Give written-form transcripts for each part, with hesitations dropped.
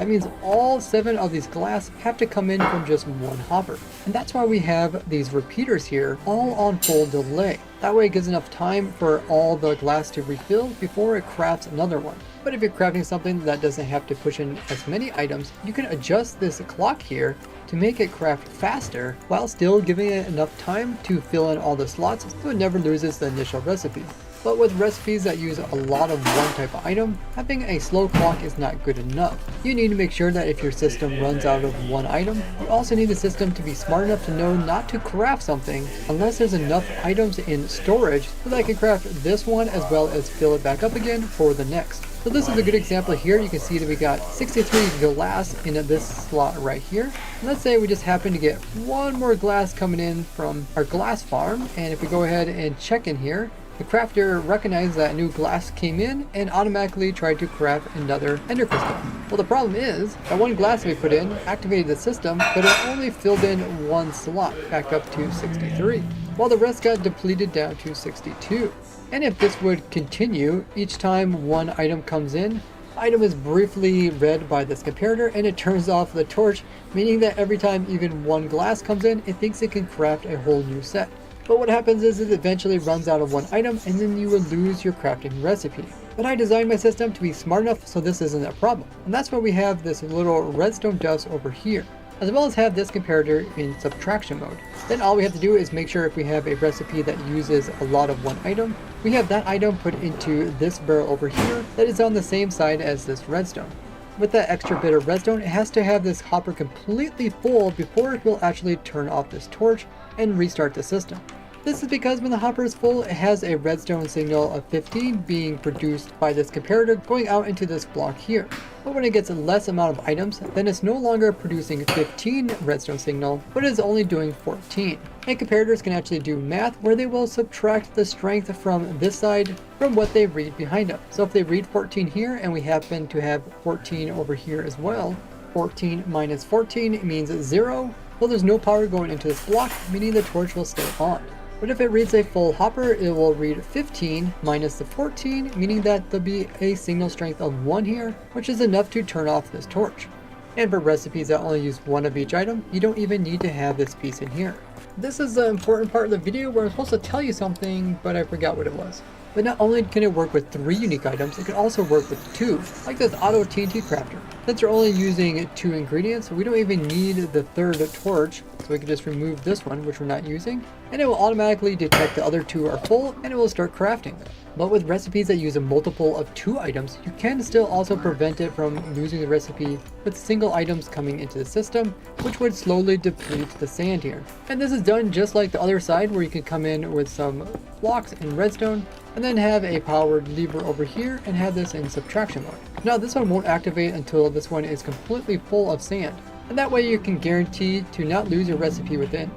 That means all 7 of these glass have to come in from just one hopper. And that's why we have these repeaters here all on full delay. That way it gives enough time for all the glass to refill before it crafts another one. But if you're crafting something that doesn't have to push in as many items, you can adjust this clock here to make it craft faster while still giving it enough time to fill in all the slots so it never loses the initial recipe. But with recipes that use a lot of one type of item, having a slow clock is not good enough. You need to make sure that if your system runs out of one item, you also need the system to be smart enough to know not to craft something unless there's enough items in storage so that I can craft this one as well as fill it back up again for the next. So this is a good example here. You can see that we got 63 glass in this slot right here. And let's say we just happen to get one more glass coming in from our glass farm. And if we go ahead and check in here, the crafter recognized that new glass came in and automatically tried to craft another ender crystal. Well, the problem is that one glass we put in activated the system, but it only filled in one slot back up to 63, while the rest got depleted down to 62. And if this would continue, each time one item comes in, the item is briefly read by this comparator and it turns off the torch, meaning that every time even one glass comes in, it thinks it can craft a whole new set. But what happens is it eventually runs out of one item and then you will lose your crafting recipe. But I designed my system to be smart enough so this isn't a problem. And that's why we have this little redstone dust over here, as well as have this comparator in subtraction mode. Then all we have to do is make sure if we have a recipe that uses a lot of one item, we have that item put into this barrel over here that is on the same side as this redstone. With that extra bit of redstone, it has to have this hopper completely full before it will actually turn off this torch and restart the system. This is because when the hopper is full, it has a redstone signal of 15 being produced by this comparator going out into this block here. But when it gets a less amount of items, then it's no longer producing 15 redstone signal, but is only doing 14. And comparators can actually do math where they will subtract the strength from this side from what they read behind them. So if they read 14 here and we happen to have 14 over here as well, 14 minus 14 means 0. Well, there's no power going into this block, meaning the torch will stay on. But if it reads a full hopper, it will read 15 minus the 14, meaning that there'll be a signal strength of 1 here, which is enough to turn off this torch. And for recipes that only use one of each item, you don't even need to have this piece in here. This is the important part of the video where I'm supposed to tell you something, but I forgot what it was. But not only can it work with 3 unique items, it can also work with 2, like this auto TNT crafter. Since we're only using 2 ingredients, we don't even need the third torch, so we can just remove this one, which we're not using, and it will automatically detect the other 2 are full, and it will start crafting. But with recipes that use a multiple of 2 items, you can still also prevent it from losing the recipe with single items coming into the system, which would slowly deplete the sand here. And this is done just like the other side, where you can come in with some blocks and redstone, and then have a powered lever over here and have this in subtraction mode. Now this one won't activate until this one is completely full of sand, and that way you can guarantee to not lose your recipe within.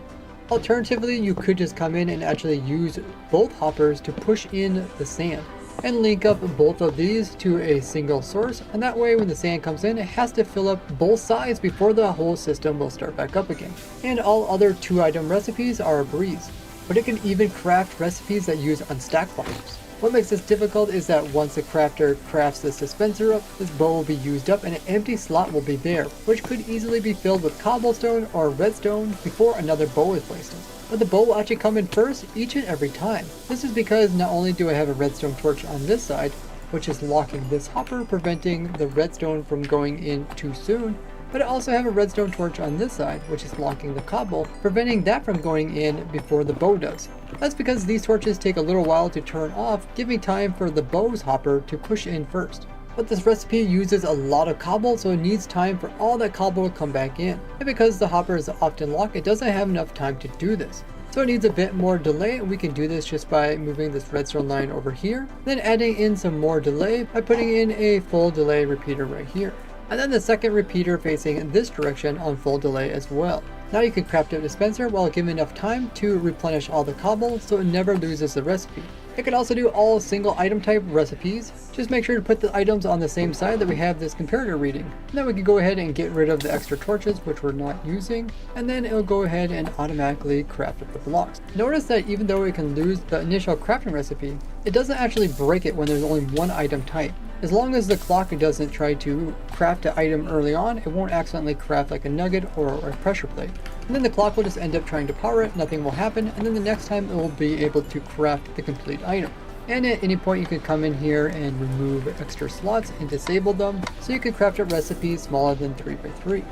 Alternatively, you could just come in and actually use both hoppers to push in the sand and link up both of these to a single source, and that way when the sand comes in, it has to fill up both sides before the whole system will start back up again. And all other 2 item recipes are a breeze. But it can even craft recipes that use unstacked items. What makes this difficult is that once the crafter crafts this dispenser up, this bow will be used up and an empty slot will be there, which could easily be filled with cobblestone or redstone before another bow is placed in. But the bow will actually come in first each and every time. This is because not only do I have a redstone torch on this side, which is locking this hopper, preventing the redstone from going in too soon, but I also have a redstone torch on this side, which is locking the cobble, preventing that from going in before the bow does. That's because these torches take a little while to turn off, giving time for the bow's hopper to push in first. But this recipe uses a lot of cobble, so it needs time for all that cobble to come back in. And because the hopper is often locked, it doesn't have enough time to do this. So it needs a bit more delay, and we can do this just by moving this redstone line over here, then adding in some more delay by putting in a full delay repeater right here. And then the second repeater facing this direction on full delay as well. Now you can craft a dispenser while giving enough time to replenish all the cobble so it never loses the recipe. It can also do all single item type recipes. Just make sure to put the items on the same side that we have this comparator reading. And then we can go ahead and get rid of the extra torches which we're not using, and then it'll go ahead and automatically craft up the blocks. Notice that even though it can lose the initial crafting recipe, it doesn't actually break it when there's only one item type. As long as the clock doesn't try to craft an item early on, it won't accidentally craft like a nugget or a pressure plate. And then the clock will just end up trying to power it, nothing will happen, and then the next time it will be able to craft the complete item. And at any point you can come in here and remove extra slots and disable them, so you can craft up recipes smaller than 3x3.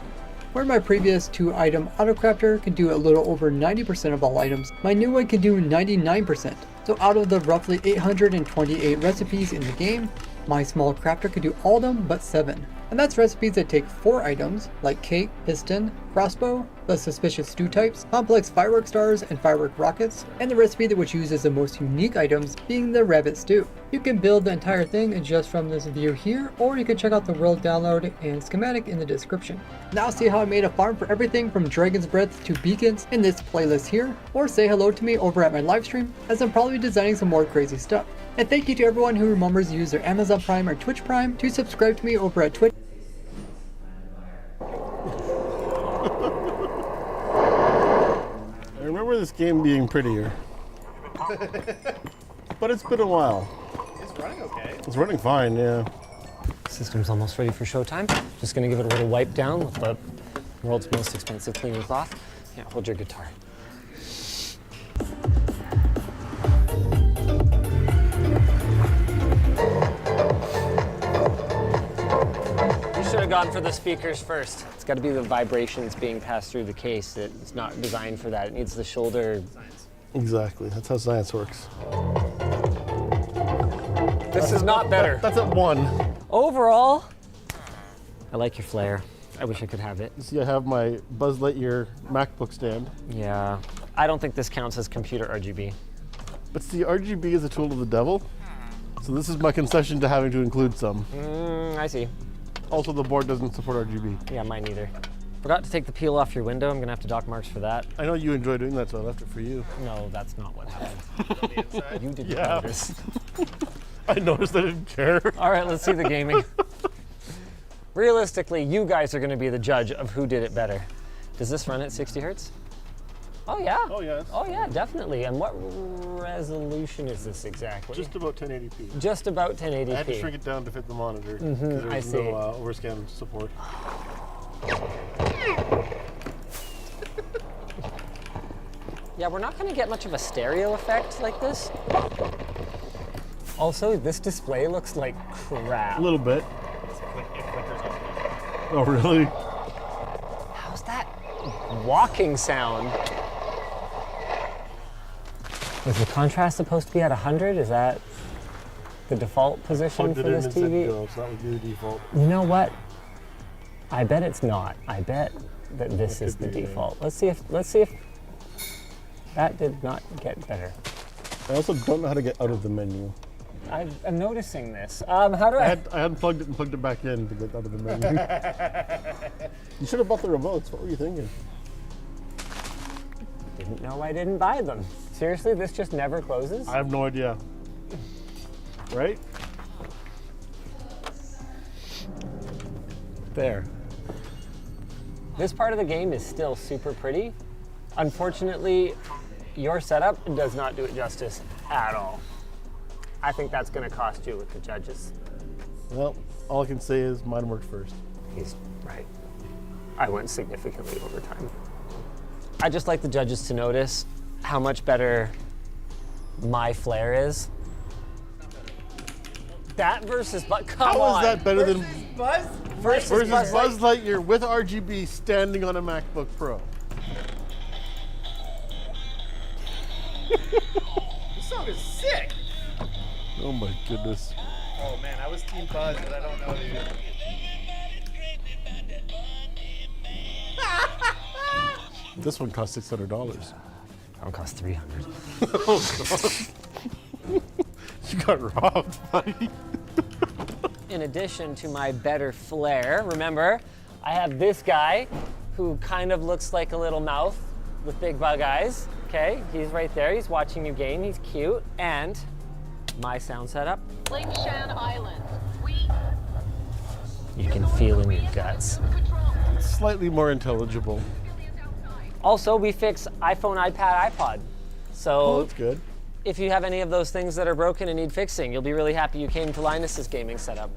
Where my previous 2-item autocrafter can do a little over 90% of all items, my new one can do 99%. So out of the roughly 828 recipes in the game, my small crafter can do all of them but 7. And that's recipes that take 4 items, like cake, piston, crossbow, the suspicious stew types, complex firework stars, and firework rockets, and the recipe that which uses the most unique items being the rabbit stew. You can build the entire thing just from this view here, or you can check out the world download and schematic in the description. Now see how I made a farm for everything from Dragon's Breath to beacons in this playlist here, or say hello to me over at my live stream, as I'm probably designing some more crazy stuff. And thank you to everyone who remembers to use their Amazon Prime or Twitch Prime to subscribe to me over at Twitch. I remember this game being prettier. But it's been a while. It's running okay. It's running fine, yeah. System's almost ready for showtime. Just gonna give it a little wipe down with the world's most expensive cleaning cloth. Yeah, hold your guitar. You should have gone for the speakers first. It's gotta be the vibrations being passed through the case. It's not designed for that. It needs the shoulder. Exactly. That's how science works. This is not better. That's at 1. Overall, I like your flair. I wish I could have it. See, I have my Buzz Lightyear MacBook stand. Yeah. I don't think this counts as computer RGB. But see, RGB is a tool of the devil. So this is my concession to having to include some. I see. Also, the board doesn't support RGB. Yeah, mine neither. Forgot to take the peel off your window. I'm gonna have to dock marks for that. I know you enjoy doing that, so I left it for you. No, that's not what happened. You didn't Yeah. notice. I noticed I didn't care. All right, let's see the gaming. Realistically, you guys are gonna be the judge of who did it better. Does this run at 60 hertz? Oh yeah. Oh, yes. Oh yeah, definitely. And what resolution is this exactly? Just about 1080p. Just about 1080p. I had to shrink it down to fit the monitor. I There's see. no overscan support. Yeah, we're not gonna get much of a stereo effect like this. Also, this display looks like crap. A little bit. It flickers on. Oh, really? How's that walking sound? Was the contrast supposed to be at 100? Is that the default position Plugged for it in this and said TV? go, so that would be the default. You know what? I bet it's not. I bet that this is the could be, yeah. default. Let's see if that did not get better. I also don't know how to get out of the menu. I'm noticing this. How do I hadn't plugged it and plugged it back in to get out of the menu. You should have bought the remotes. What were you thinking? Didn't know I didn't buy them. Seriously, this just never closes? I have no idea. Right? There. This part of the game is still super pretty. Unfortunately, your setup does not do it justice at all. I think that's gonna cost you with the judges. Well, all I can say is mine worked first. He's right. I went significantly over time. I just like the judges to notice how much better my flair is. That versus, but come How on. is that better than Buzz? versus Buzz Lightyear with RGB standing on a MacBook Pro? This song is sick. Oh my goodness. Oh man, I was Team Buzz, but I don't know, dude. This one cost $600. That one costs $300. You got robbed, buddy. In addition to my better flair, remember, I have this guy who kind of looks like a little mouth with big bug eyes. Okay, he's right there. He's watching you game. He's cute. And my sound setup, Lake Shan Island. We you can feel in your guts. Slightly more intelligible. Also, we fix iPhone, iPad, iPod. Oh, So that's good. if you have any of those things that are broken and need fixing. You'll be really happy you came to Linus's gaming setup.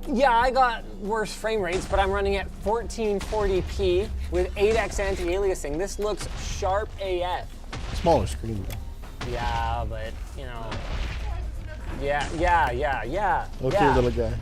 Yeah, I got worse frame rates, but I'm running at 1440p with 8x anti-aliasing. This looks sharp AF. Smaller screen though. Yeah, but, you know. Yeah. Okay, little guy.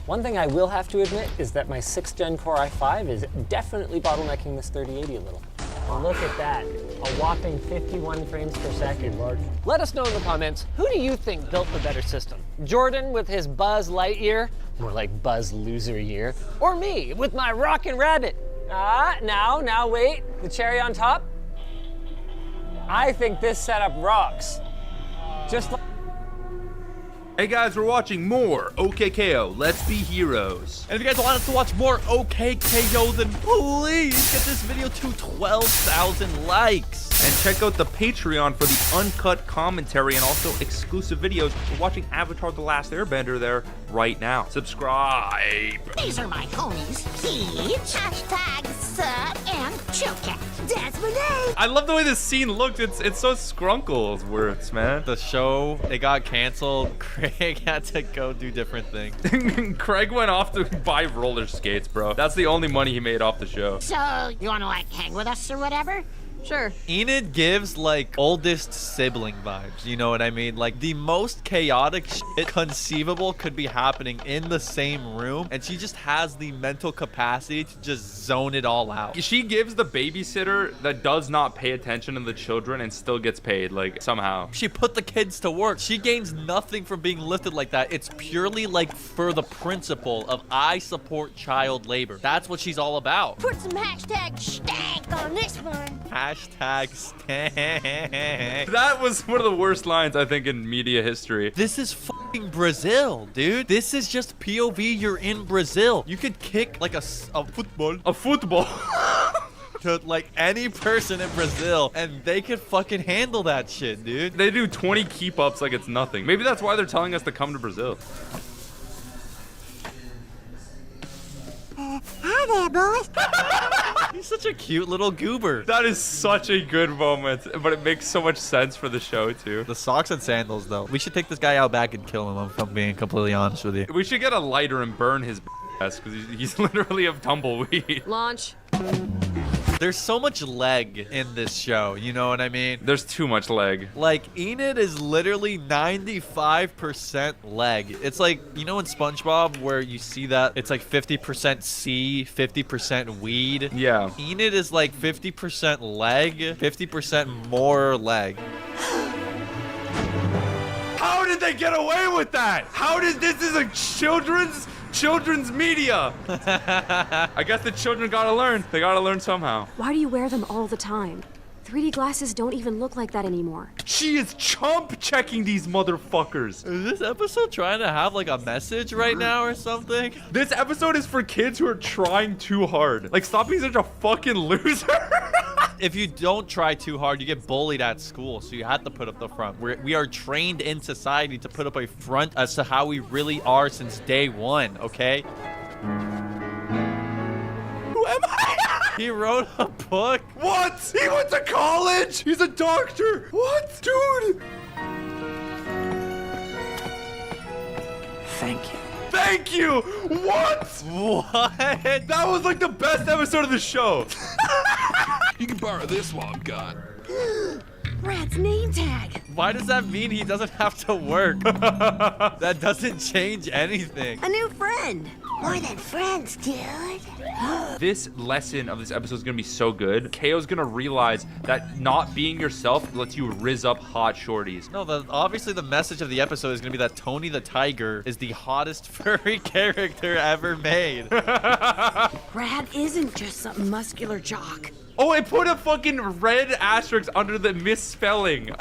One thing I will have to admit is that my 6th gen Core i5 is definitely bottlenecking this 3080 a little. And look at that, a whopping 51 frames per second. Let us know in the comments, who do you think built the better system? Jordan with his Buzz Lightyear, more like Buzz Loser Year, or me with my Rockin' Rabbit? Now wait, the cherry on top? I think this setup rocks. Just like Hey guys, we're watching more OKKO, Let's Be Heroes. And if you guys want us to watch more OKKO, then please get this video to 12,000 likes. And check out the Patreon for the uncut commentary and also exclusive videos. We're watching Avatar The Last Airbender there right now. Subscribe. These are my homies, Peach, hashtag Sir, and Chocat. Desmond A. I love the way this scene looked. It's so Scrunkles-worth, man. The show, it got canceled. Craig had to go do different things. Craig went off to buy roller skates, bro. That's the only money he made off the show. So, you wanna like hang with us or whatever? Sure. Enid gives like oldest sibling vibes, you know what I mean? Like the most chaotic shit conceivable could be happening in the same room, and she just has the mental capacity to just zone it all out. She gives the babysitter that does not pay attention to the children and still gets paid, like, somehow. She put the kids to work. She gains nothing from being lifted like that. It's purely like for the principle of I support child labor. That's what she's all about. Put some hashtag stank on this one. Hashtag stank. That was one of the worst lines, I think, in media history. This is fucking Brazil, dude. This is just POV. You're in Brazil. You could kick like a football A football. to like any person in Brazil, and they could fucking handle that shit, dude. They do 20 keep-ups like it's nothing. Maybe that's why they're telling us to come to Brazil. Hi there, boys. He's such a cute little goober. That is such a good moment, but it makes so much sense for the show, too. The socks and sandals, though. We should take this guy out back and kill him, if I'm being completely honest with you. We should get a lighter and burn his ass, because he's literally a tumbleweed. Launch. There's so much leg in this show, you know what I mean? There's too much leg. Like, Enid is literally 95% leg. It's like, you know in SpongeBob where you see that it's like 50% sea, 50% weed? Yeah. Enid is like 50% leg, 50% more leg. How did they get away with that? How did this is a children's media? I guess the children gotta learn. They gotta learn somehow. Why do you wear them all the time? 3D glasses don't even look like that anymore. She is chump checking these motherfuckers. Is this episode trying to have like a message right now or something? This episode is for kids who are trying too hard. Like, stop being such a fucking loser. If you don't try too hard, you get bullied at school, so you have to put up the front. We are trained in society to put up a front as to how we really are since day one, okay? Who am I? He wrote a book. What? He went to college? He's a doctor. What? Dude. Thank you. Thank you. What? What? That was like the best episode of the show. You can borrow this while I'm gone. Brad's name tag. Why does that mean he doesn't have to work? That doesn't change anything. A new friend. More than friends, dude. This lesson of this episode is going to be so good. KO's going to realize that not being yourself lets you rizz up hot shorties. No, obviously the message of the episode is going to be that Tony the Tiger is the hottest furry character ever made. Brad isn't just some muscular jock. Oh, I put a fucking red asterisk under the misspelling.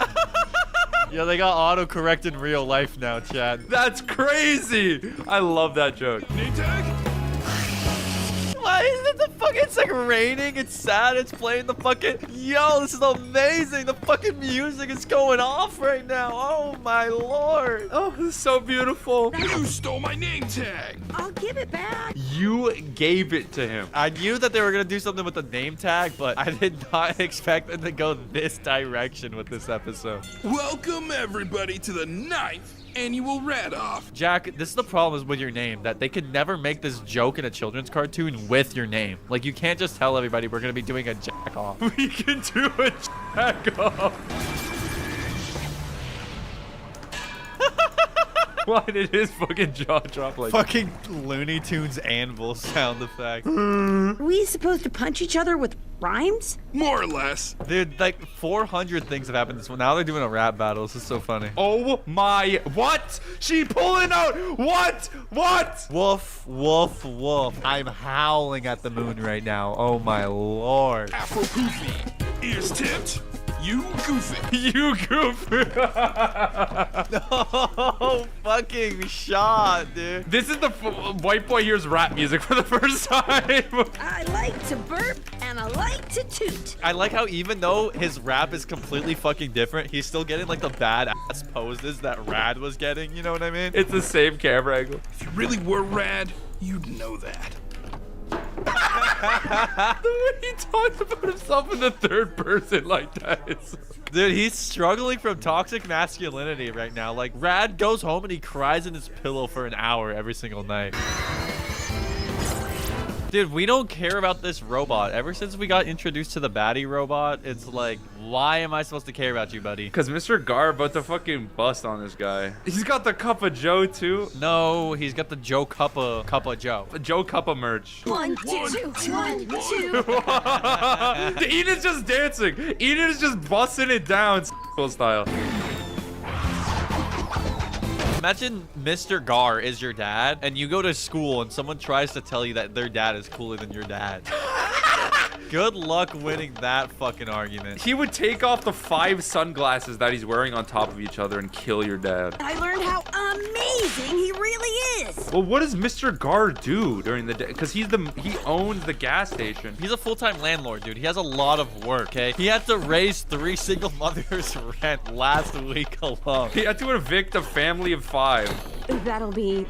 Yeah, they got auto-correct in real life now, Chad. That's crazy. I love that joke. Name tag? Why is it the fucking, it's like raining, it's sad, it's playing the fucking, yo, this is amazing, the fucking music is going off right now, oh my lord. Oh, this is so beautiful. You stole my name tag. I'll give give it back. You gave it to him. I knew that they were gonna do something with the name tag, but I did not expect them to go this direction with this episode. Welcome everybody to the 9th annual Rat Off. Jack, this is the problem with your name, that they could never make this joke in a children's cartoon with your name. Like, you can't just tell everybody we're gonna be doing a jack off. We can do a jack off. Why did his fucking jaw drop like Fucking Looney Tunes anvil sound effect. We supposed to punch each other with rhymes? More or less. Dude, like 400 things have happened this one. Now they're doing a rap battle. This is so funny. Oh my, what? She pulling out, what? Woof, woof, woof. I'm howling at the moon right now. Oh my lord. Afro Goofy. Ears tipped. You goofy. You goofy. No fucking shot, dude. This is the white boy hears rap music for the first time. I like to burp and I like to toot. I like how even though his rap is completely fucking different, he's still getting like the badass poses that Rad was getting. You know what I mean? It's the same camera angle. If you really were rad, you'd know that. The way he talks about himself in the third person like that is... Dude, he's struggling from toxic masculinity right now. Like, Rad goes home and he cries in his pillow for an hour every single night. Dude, we don't care about this robot. Ever since we got introduced to the baddie robot, it's like, why am I supposed to care about you, buddy? Because Mr. Gar about to fucking bust on this guy. He's got the Cup of Joe, too. No, he's got the Joe Cuppa Joe. The Joe Cuppa merch. 1, 2, 1, 2. Enid's just dancing. Enid is just busting it down, style. Imagine Mr. Gar is your dad, and you go to school, and someone tries to tell you that their dad is cooler than your dad. Good luck winning that fucking argument. He would take off the 5 sunglasses that he's wearing on top of each other and kill your dad. I learned how amazing he really is. Well, what does Mr. Gar do during the day? Because he owns the gas station. He's a full-time landlord, dude. He has a lot of work, okay? He had to raise 3 single mothers' rent last week alone. He had to evict a family of 5. That'll be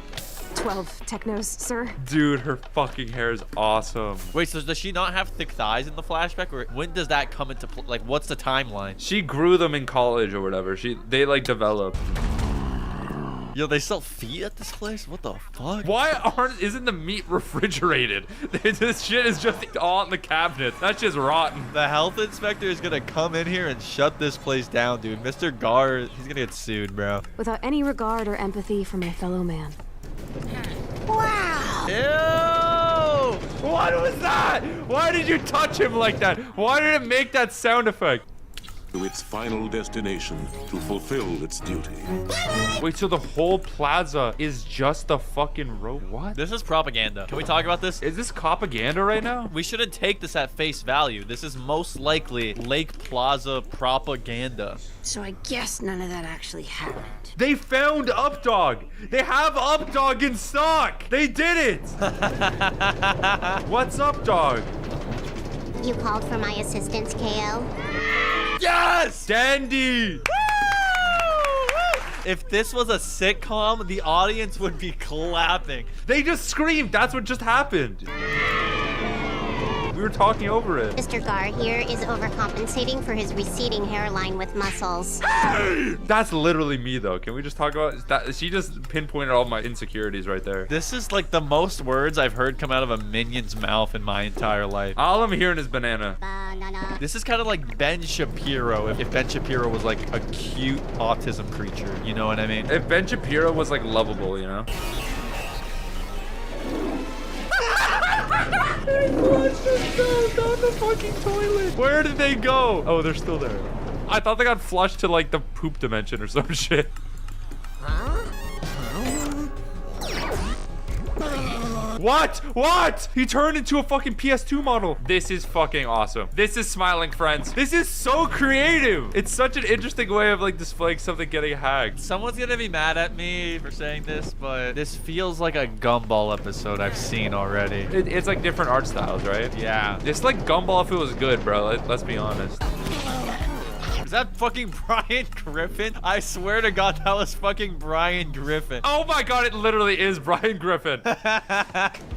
12 technos, sir. Dude, her fucking hair is awesome. Wait, so does she not have thick thighs in the flashback? Or when does that come into play? Like, what's the timeline? She grew them in college or whatever. They like developed. Yo, they sell feet at this place? What the fuck? Why isn't the meat refrigerated? This shit is just all in the cabinet. That's just rotten. The health inspector is gonna come in here and shut this place down, dude. Mr. Gar, he's gonna get sued, bro. Without any regard or empathy for my fellow man. Wow. Ew! What was that? Why did you touch him like that? Why did it make that sound effect? To its final destination to fulfill its duty. Wait, so the whole plaza is just the fucking road? What? This is propaganda. Can we talk about this? Is this propaganda right now? We shouldn't take this at face value. This is most likely Lake Plaza propaganda. So I guess none of that actually happened. They found Updog. They have Updog in stock. They did it. What's Updog? You called for my assistance, KO? Yes! Dandy! If this was a sitcom, the audience would be clapping. They just screamed. That's what just happened. We were talking over it. Mr. Gar here is overcompensating for his receding hairline with muscles. That's literally me, though. Can we just talk about that? She just pinpointed all my insecurities right there. This is like the most words I've heard come out of a minion's mouth in my entire life. All I'm hearing is banana. Banana. This is kind of like Ben Shapiro if Ben Shapiro was like a cute autism creature. You know what I mean? If Ben Shapiro was like lovable, you know? They flushed themselves down the fucking toilet. Where did they go? Oh, they're still there. I thought they got flushed to like the poop dimension or some shit. What? What? He turned into a fucking PS2 model. This is fucking awesome. This is Smiling Friends. This is so creative. It's such an interesting way of like displaying something getting hacked. Someone's gonna be mad at me for saying this, but this feels like a Gumball episode I've seen already. It's like different art styles, right? Yeah. It's like Gumball if it was good, bro. Let's be honest. Is that fucking Brian Griffin? I swear to God, that was fucking Brian Griffin. Oh my God, it literally is Brian Griffin.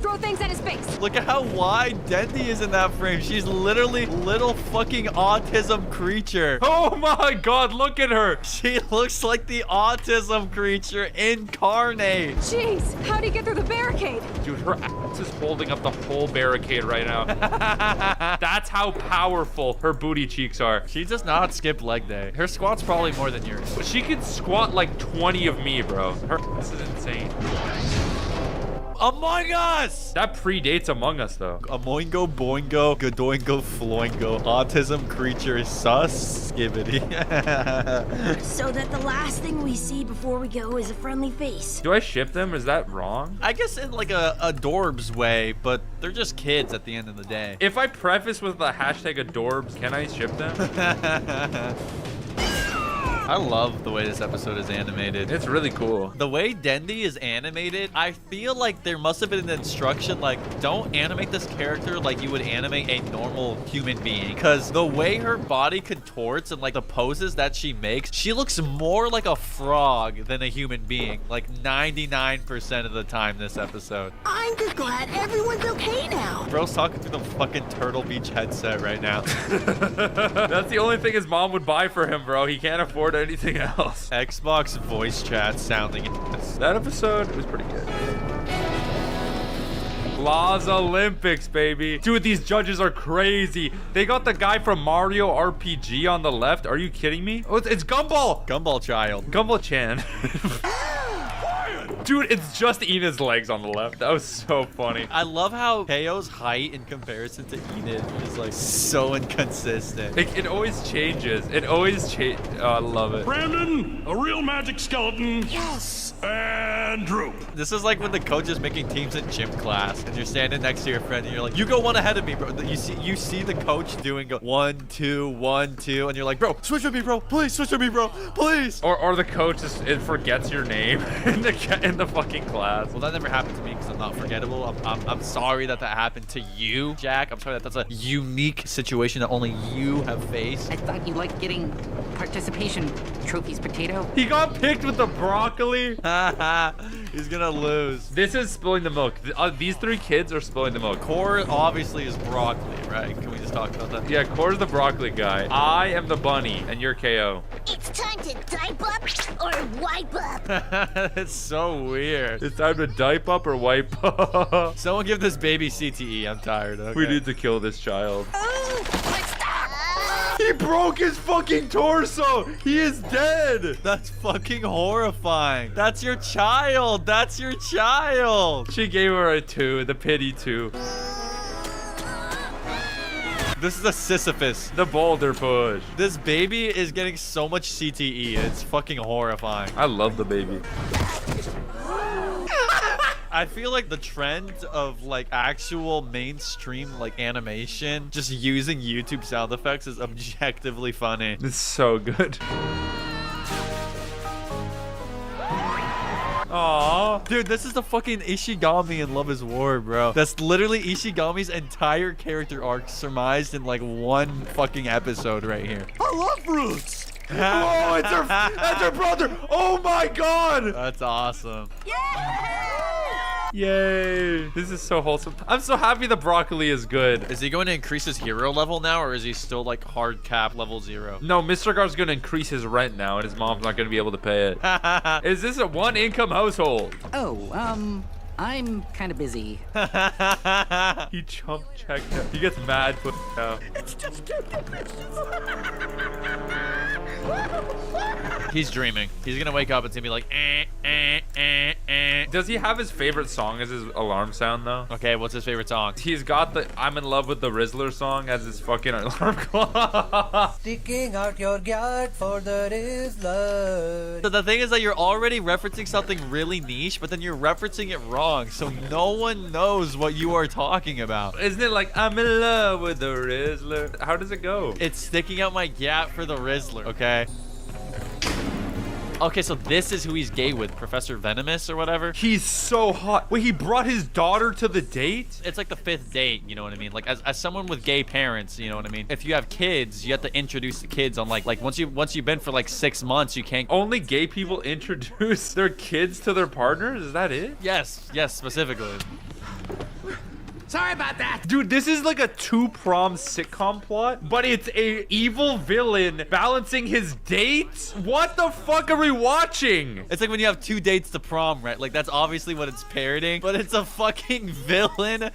Throw things at his face. Look at how wide Dendy is in that frame. She's literally little fucking autism creature. Oh my God, look at her. She looks like the autism creature incarnate. Jeez, how'd he get through the barricade? Dude, her ass is holding up the whole barricade right now. That's how powerful her booty cheeks are. She does not skip leg day. Her squat's probably more than yours. But she could squat like 20 of me, bro. Her ass is insane. Among Us! That predates Among Us, though. Amoingo, boingo, gadoingo, floingo. Autism creature, sus, skibbity. So that the last thing we see before we go is a friendly face. Do I ship them? Is that wrong? I guess in like a adorbs way, but they're just kids at the end of the day. If I preface with the hashtag adorbs, can I ship them? I love the way this episode is animated. It's really cool. The way Dendy is animated, I feel like there must have been an instruction like, don't animate this character like you would animate a normal human being. Because the way her body contorts and like the poses that she makes, she looks more like a frog than a human being. Like 99% of the time this episode. I'm just glad everyone's okay now. Bro's talking through the fucking Turtle Beach headset right now. That's the only thing his mom would buy for him, bro. He can't afford anything else. Xbox voice chat sounding. That episode was pretty good. Las Olympics, baby. Dude, these judges are crazy. They got the guy from Mario RPG on the left. Are you kidding me? Oh, it's Gumball. Gumball child. Gumball Chan. Dude, it's just Enid's legs on the left. That was so funny. I love how KO's height in comparison to Enid is like so inconsistent. It always changes. It always changes. Oh, I love it. Brandon, a real magic skeleton. Yes. And Droop. This is like when the coach is making teams in gym class and you're standing next to your friend and you're like, you go one ahead of me, bro. You see the coach doing go 1, 2, 1, 2, and you're like, bro, switch with me, bro. Please switch with me, bro. Please. Or the coach just forgets your name in the fucking class. Well, that never happened to me because I'm not forgettable. I'm sorry that happened to you, Jack. I'm sorry that's a unique situation that only you have faced. I thought you liked getting participation trophies, Potato. He got picked with the broccoli. He's gonna lose. This is spilling the milk. These three kids are spilling the milk. Core obviously is broccoli, right? Can we just talk about that? Yeah, Core's the broccoli guy. I am the bunny, and you're KO. It's time to dipe up or wipe up. It's so weird. It's time to dipe up or wipe up. Someone give this baby CTE. I'm tired. Okay. We need to kill this child. Oh, he broke his fucking torso. He is dead. That's fucking horrifying. That's your child. That's your child. She gave her a 2, the pity 2. This is a Sisyphus. The boulder push. This baby is getting so much CTE. It's fucking horrifying. I love the baby. I feel like the trend of like actual mainstream like animation just using YouTube sound effects is objectively funny. It's so good. Aww. Dude, this is the fucking Ishigami in Love is War, bro. That's literally Ishigami's entire character arc surmised in like one fucking episode right here. I love fruits. Oh, that's her brother. Oh my God. That's awesome. Yay. This is so wholesome. I'm so happy the broccoli is good. Is he going to increase his hero level now, or is he still like hard cap level 0? No, Mr. Gar's going to increase his rent now, and his mom's not going to be able to pay it. Is this a one-income household? Oh, I'm kind of busy. He chump checked out. He gets mad put out. It's just He's dreaming. He's gonna wake up and it's gonna be like, Does he have his favorite song as his alarm sound though? Okay, what's his favorite song? He's got the I'm in love with the Rizzler song as his fucking alarm clock. Sticking out your yard for the Rizzler. So the thing is that you're already referencing something really niche, but then you're referencing it wrong, so no one knows what you are talking about. Isn't it like I'm in love with the Rizzler? How does it go? It's sticking out my gap for the Rizzler, okay? Okay, so this is who he's gay with, Professor Venomous or whatever. He's so hot. Wait, he brought his daughter to the date? It's like the 5th date, you know what I mean? Like as someone with gay parents, you know what I mean? If you have kids, you have to introduce the kids on like once you've been for like 6 months, you can't. Only gay people introduce their kids to their partners? Is that it? Yes, specifically. Sorry about that. Dude, this is like a 2-prom sitcom plot, but it's a evil villain balancing his dates? What the fuck are we watching? It's like when you have 2 dates to prom, right? Like that's obviously what it's parodying, but it's a fucking villain.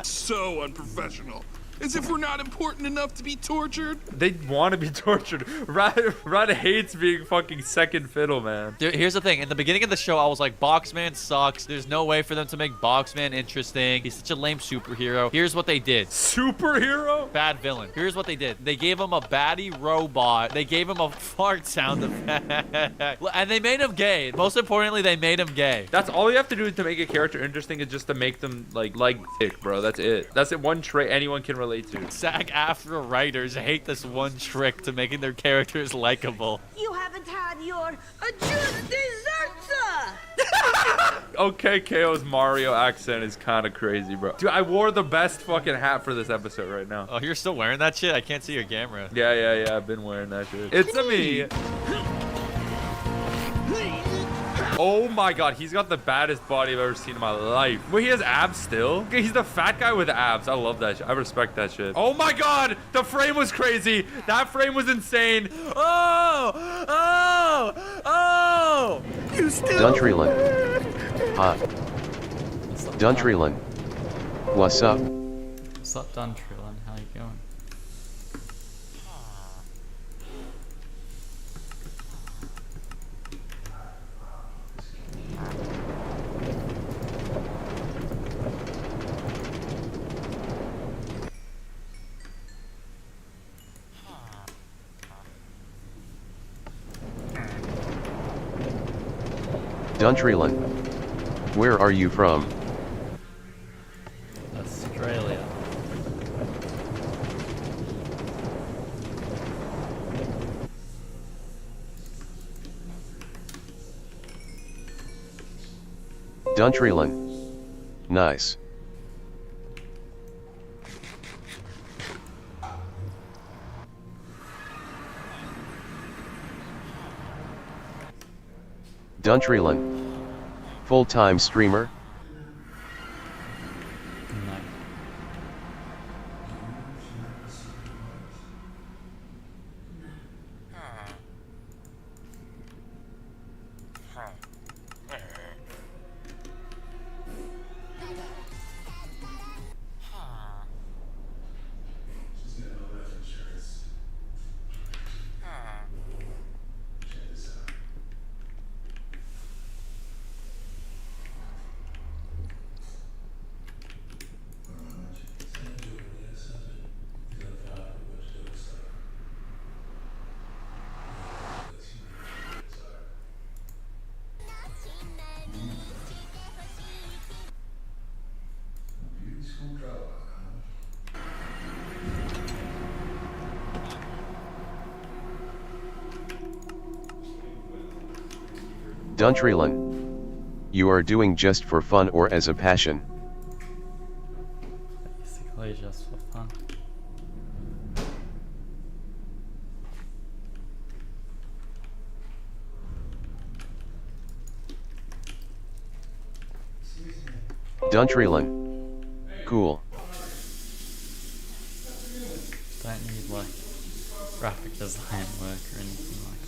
So unprofessional. As if we're not important enough to be tortured. They want to be tortured. Rad hates being fucking second fiddle, man. Dude, here's the thing. In the beginning of the show, I was like, Boxman sucks. There's no way for them to make Boxman interesting. He's such a lame superhero. Here's what they did. Superhero? Bad villain. Here's what they did. They gave him a baddie robot. They gave him a fart sound effect. And they made him gay. Most importantly, they made him gay. That's all you have to do to make a character interesting is just to make them like dick, bro. That's it. That's it. One trait anyone can relate to. SAG-AFTRA writers hate this one trick to making their characters likable. You haven't had your just dessert, sir. Okay, KO's Mario accent is kind of crazy, bro. Dude, I wore the best fucking hat for this episode right now. Oh, you're still wearing that shit? I can't see your camera. Yeah. I've been wearing that shit. It's a me. Oh my god, he's got the baddest body I've ever seen in my life. Wait, he has abs still? Okay, he's the fat guy with abs. I love that shit. I respect that shit. Oh my god, the frame was crazy. That frame was insane. Oh! You still... Duntreeland. Hi. Duntreeland. What's up? What's up, Duntreeland? How you going? Duntreeland. Where are you from? Australia. Duntreeland. Nice. Duntreeland. Full-time streamer? No. Duntreeland. You are doing just for fun or as a passion? Basically just for fun. Duntreeland. Cool. Don't need like graphic design work or anything like that.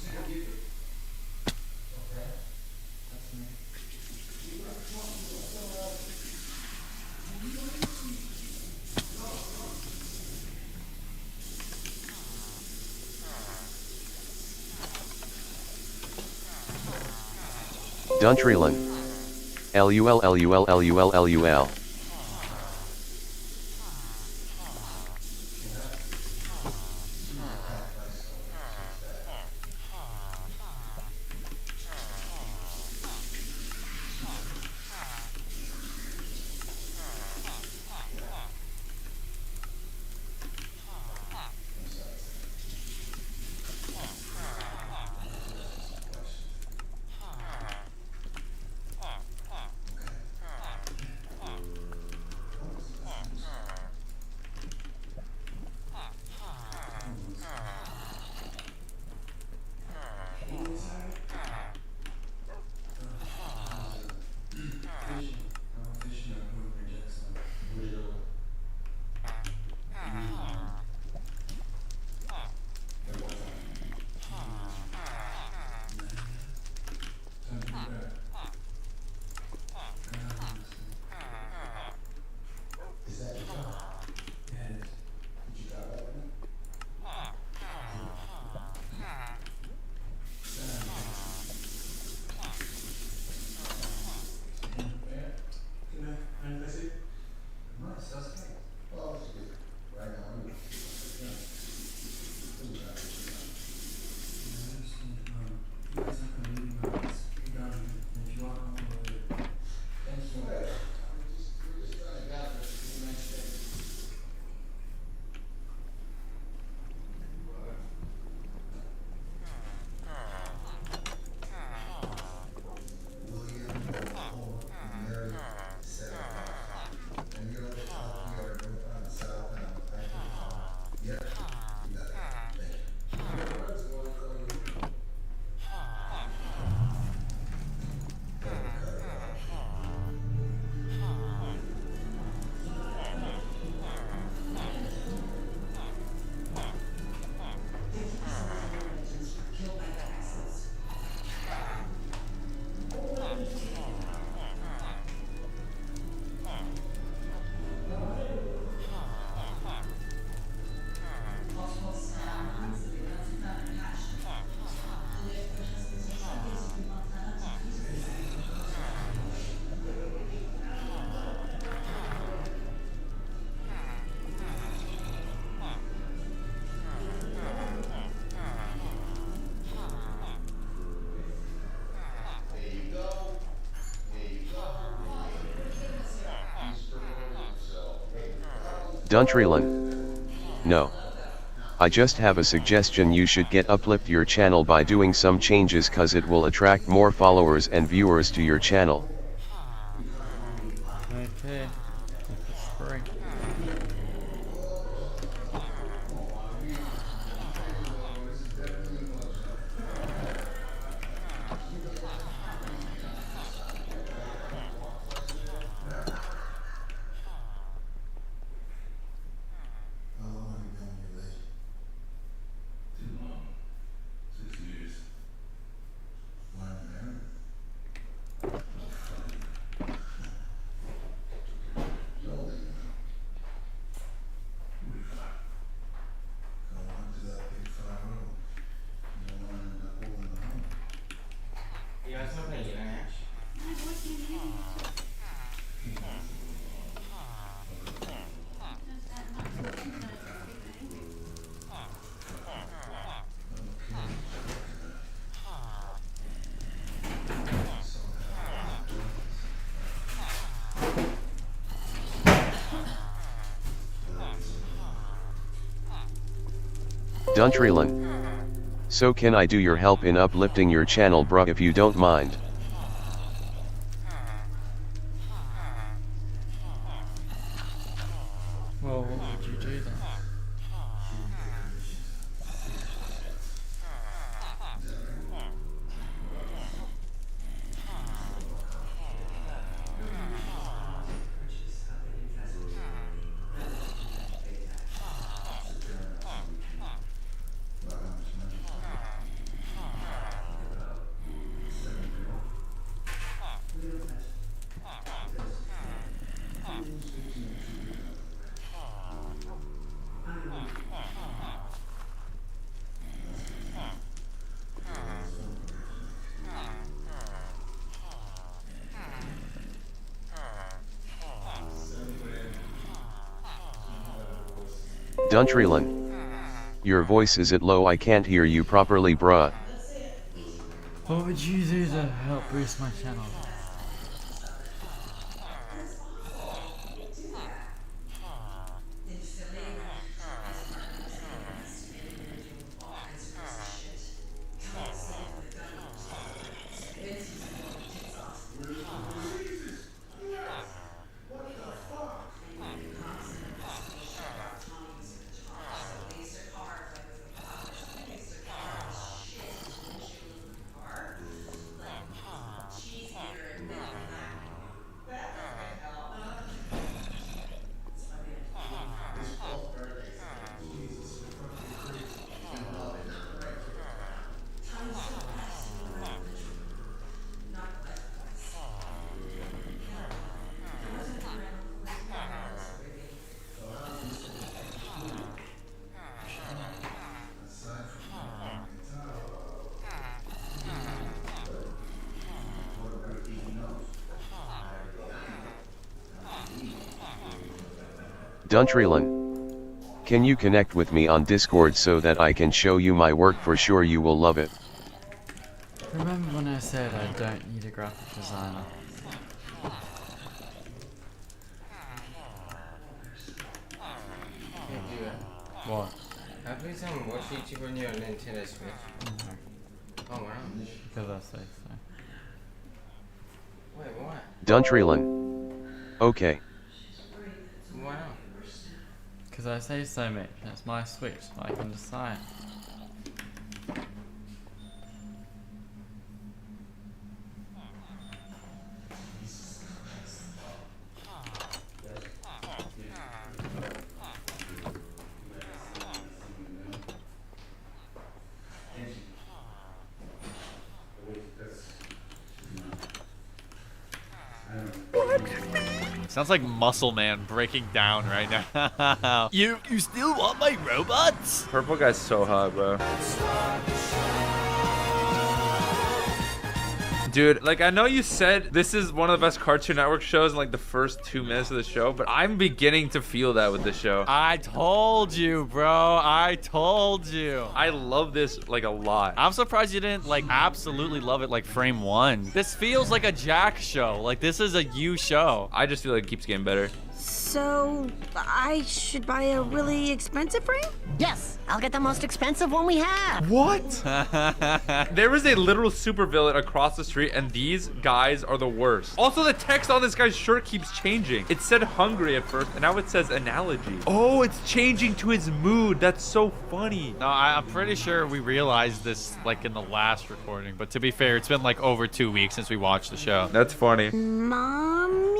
Duntreeland. LUL. Duntryland. No. I just have a suggestion. You should uplift your channel by doing some changes, cause it will attract more followers and viewers to your channel. Okay. It's free. Duntryland. So can I do your help in uplifting your channel, bruh, if you don't mind? Well, what would you do then? Duntryland. Your voice is it low, I can't hear you properly, bruh. What would you do to help boost my channel? Duntryland. Can you connect with me on Discord so that I can show you my work? For sure you will love it. Remember when I said I don't need a graphic designer? What? I play some watch YouTube on your Nintendo Switch. Oh wow. Because I say so. Wait, what? Duntryland. Okay. Wow. Because I say so, Mitch. That's my Switch, so I can decide. Sounds like Muscle Man breaking down right now. You still want my robots? Purple guy's so hot, bro. Dude, like, I know you said this is one of the best Cartoon Network shows in like the first 2 minutes of the show, but I'm beginning to feel that with the show. I told you, bro. I told you. I love this like a lot. I'm surprised you didn't like absolutely love it like frame 1. This feels like a Jack show. Like, this is a you show. I just feel like it keeps getting better. So, I should buy a really expensive frame? Yes, I'll get the most expensive one we have. What? There is a literal supervillain across the street, and these guys are the worst. Also, the text on this guy's shirt keeps changing. It said hungry at first, and now it says analogy. Oh, it's changing to his mood. That's so funny. No, I'm pretty sure we realized this like in the last recording, but to be fair, it's been like over 2 weeks since we watched the show. That's funny. Mommy?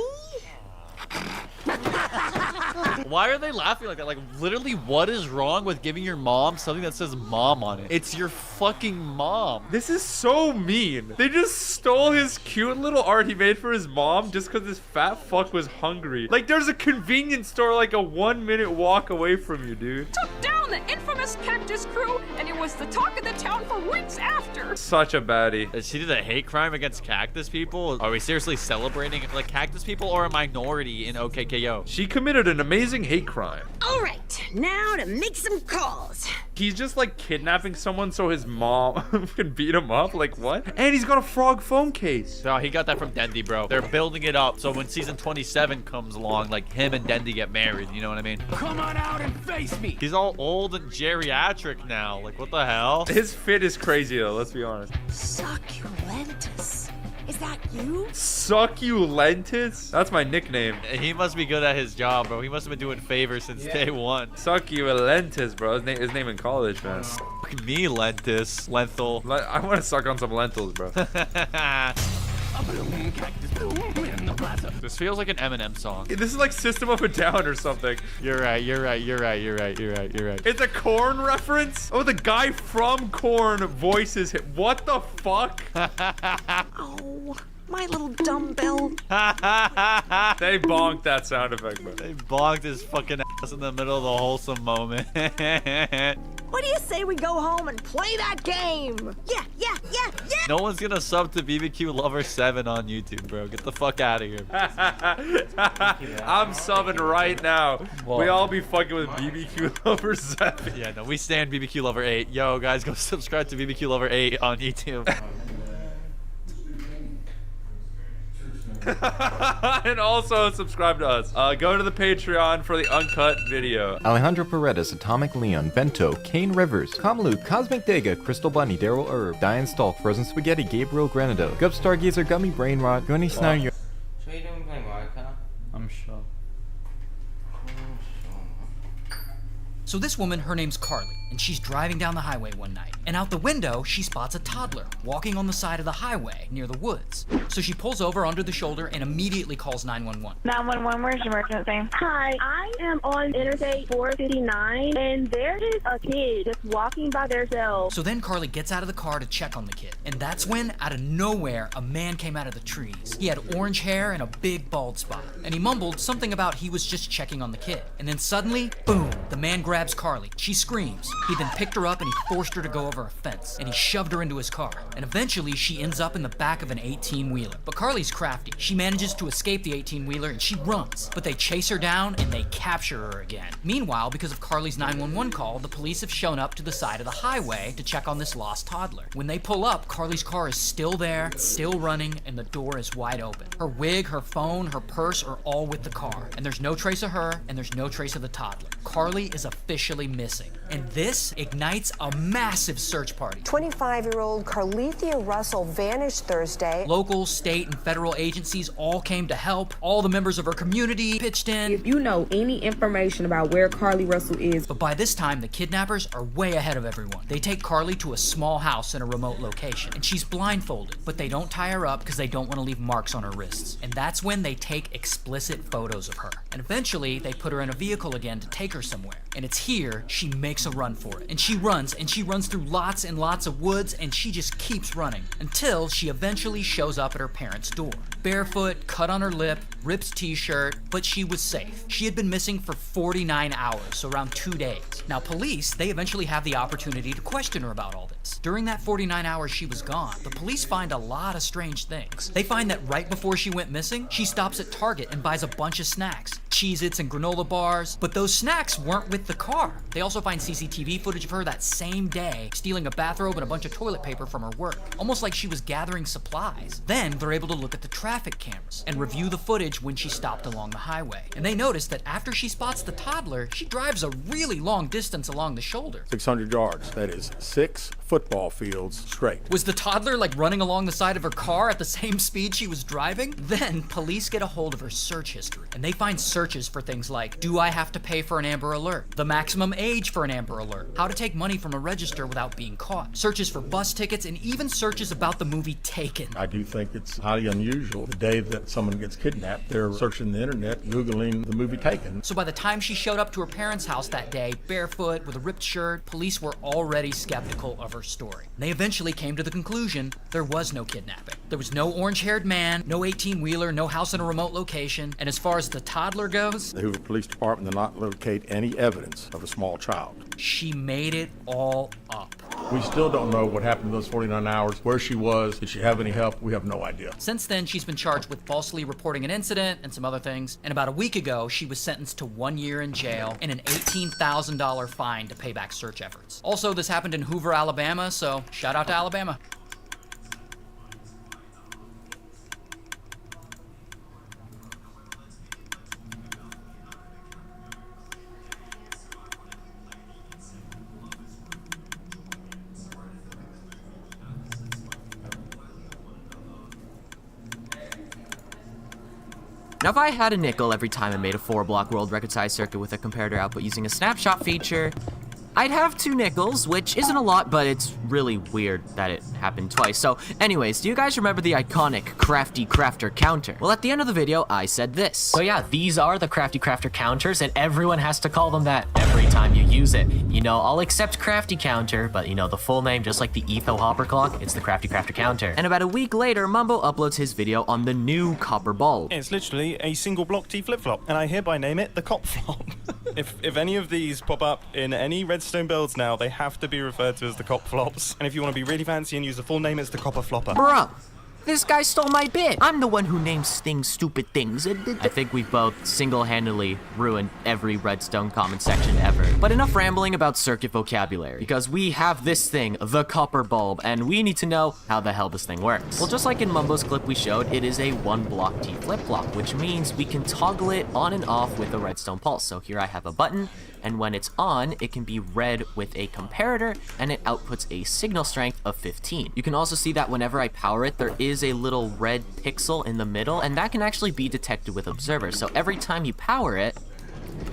Why are they laughing like that? Like, literally, what is wrong with giving your mom something that says mom on it? It's your fucking mom. This is so mean. They just stole his cute little art he made for his mom just because this fat fuck was hungry. Like, there's a convenience store like a 1-minute walk away from you, dude. Took down the infamous Cactus Crew, and it was the talk of the town for weeks after. Such a baddie. She did a hate crime against cactus people? Are we seriously celebrating like cactus people are a minority in OKKO? She committed an amazing hate crime. All right, now to make some calls. He's just like kidnapping someone so his mom can beat him up. Like, what? And he's got a frog phone case. No, he got that from Dendy, bro. They're building it up so when season 27 comes along, like him and Dendy get married. You know what I mean? Come on out and face me. He's all old and geriatric now. Like, what the hell? His fit is crazy though, let's be honest. Succulentus. Is that you? Succulentus? That's my nickname. He must be good at his job, bro. He must have been doing favors since day one. Succulentus, bro. His name in college, man. Fuck me, Lentis. Lenthal. I want to suck on some lentils, bro. This feels like an Eminem song. This is like System of a Down or something. You're right. It's a Korn reference? Oh, the guy from Korn voices him. What the fuck? Oh, my little dumbbell. They bonked that sound effect, bro. They bonked his fucking ass in the middle of the wholesome moment. What do you say we go home and play that game? Yeah. No one's gonna sub to BBQ Lover 7 on YouTube, bro. Get the fuck out of here. I'm subbing right now. Whoa. We all be fucking with BBQ Lover 7. Yeah, no, we stand BBQ Lover 8. Yo, guys, go subscribe to BBQ Lover 8 on YouTube. And also subscribe to us. Go to the Patreon for the uncut video. Alejandro Paredes, Atomic Leon, Bento, Kane Rivers, Kamlu, Cosmic Dega, Crystal Bunny, Daryl Herb, Diane Stalk, Frozen Spaghetti, Gabriel Granado, Gub Stargazer, Gummy Brainrot, Gunny Snyder. So you doing playing Mario? I'm sure. So this woman, her name's Carly, and she's driving down the highway one night. And out the window, she spots a toddler walking on the side of the highway near the woods. So she pulls over under the shoulder and immediately calls 911. 911, where's your emergency? Hi, I am on Interstate 459, and there is a kid just walking by themselves. So then Carly gets out of the car to check on the kid. And that's when, out of nowhere, a man came out of the trees. He had orange hair and a big bald spot. And he mumbled something about he was just checking on the kid. And then suddenly, boom, the man grabs Carly. She screams. He then picked her up and he forced her to go over a fence. And he shoved her into his car. And eventually, she ends up in the back of an 18-wheeler. But Carly's crafty. She manages to escape the 18-wheeler and she runs. But they chase her down and they capture her again. Meanwhile, because of Carly's 911 call, the police have shown up to the side of the highway to check on this lost toddler. When they pull up, Carly's car is still there, still running, and the door is wide open. Her wig, her phone, her purse are all with the car. And there's no trace of her, and there's no trace of the toddler. Carly is officially missing. And this ignites a massive search party. 25-year-old Carlethia Russell vanished Thursday. Local, state, and federal agencies all came to help. All the members of her community pitched in. If you know any information about where Carly Russell is. But by this time, the kidnappers are way ahead of everyone. They take Carly to a small house in a remote location, and she's blindfolded, but they don't tie her up because they don't want to leave marks on her wrists. And that's when they take explicit photos of her. And eventually, they put her in a vehicle again to take her somewhere. And it's here she makes a run for it. And she runs through lots and lots of woods, and she just keeps running until she eventually shows up at her parents' door. Barefoot, cut on her lip, ripped t-shirt, but she was safe. She had been missing for 49 hours, so around 2 days. Now police, they eventually have the opportunity to question her about all this. During that 49 hours she was gone, the police find a lot of strange things. They find that right before she went missing, she stops at Target and buys a bunch of snacks. Cheez-Its and granola bars. But those snacks weren't with the car. They also find CCTV footage of her that same day stealing a bathrobe and a bunch of toilet paper from her work, almost like she was gathering supplies. Then they're able to look at the traffic cameras and review the footage when she stopped along the highway. And they notice that after she spots the toddler, she drives a really long distance along the shoulder. 600 yards. That is 6 football fields straight. Was the toddler like running along the side of her car at the same speed she was driving? Then police get a hold of her search history, and they find searches for things like, do I have to pay for an Amber Alert? The maximum age for an Amber Alert? How to take money from a register without being caught? Searches for bus tickets, and even searches about the movie Taken. I do think it's highly unusual. The day that someone gets kidnapped, they're searching the internet, Googling the movie Taken. So by the time she showed up to her parents' house that day, barefoot, with a ripped shirt, police were already skeptical of her story. They eventually came to the conclusion there was no kidnapping. There was no orange-haired man, no 18-wheeler, no house in a remote location, and as far as the toddler goes, The Hoover Police Department did not locate any evidence of a small child. she made it all up. We still don't know what happened in those 49 hours, where she was, did she have any help? We have no idea. Since then, she's been charged with falsely reporting an incident and some other things, and about a week ago, she was sentenced to 1 year in jail and an $18,000 fine to pay back search efforts. Also, this happened in Hoover, Alabama, so shout out to Alabama. Now, if I had a nickel every time I made a 4-block world record size circuit with a comparator output using a snapshot feature, I'd have 2 nickels, which isn't a lot, but it's really weird that it happened twice. So anyways, do you guys remember the iconic Crafty Crafter counter? Well, at the end of the video, I said this. So yeah, these are the Crafty Crafter counters, and everyone has to call them that every time you use it. You know, I'll accept Crafty Counter, but you know, the full name, just like the Etho Hopper Clock, it's the Crafty Crafter counter. And about a week later, Mumbo uploads his video on the new copper bulb. It's literally a single block T flip-flop, and I hereby name it the Cop Flop. If any of these pop up in any Redstone builds now, they have to be referred to as the Cop Flops. And if you want to be really fancy and use the full name, it's the Copper Flopper. Bro, this guy stole my bit. I'm the one who names things stupid things. I think we've both single-handedly ruined every Redstone comment section ever. But enough rambling about circuit vocabulary, because we have this thing, the copper bulb, and we need to know how the hell this thing works. Well, just like in Mumbo's clip we showed, it is a 1-block T flip-flop, which means we can toggle it on and off with a redstone pulse. So here I have a button, and when it's on, it can be read with a comparator, and it outputs a signal strength of 15. You can also see that whenever I power it, there is a little red pixel in the middle, and that can actually be detected with observers. So every time you power it,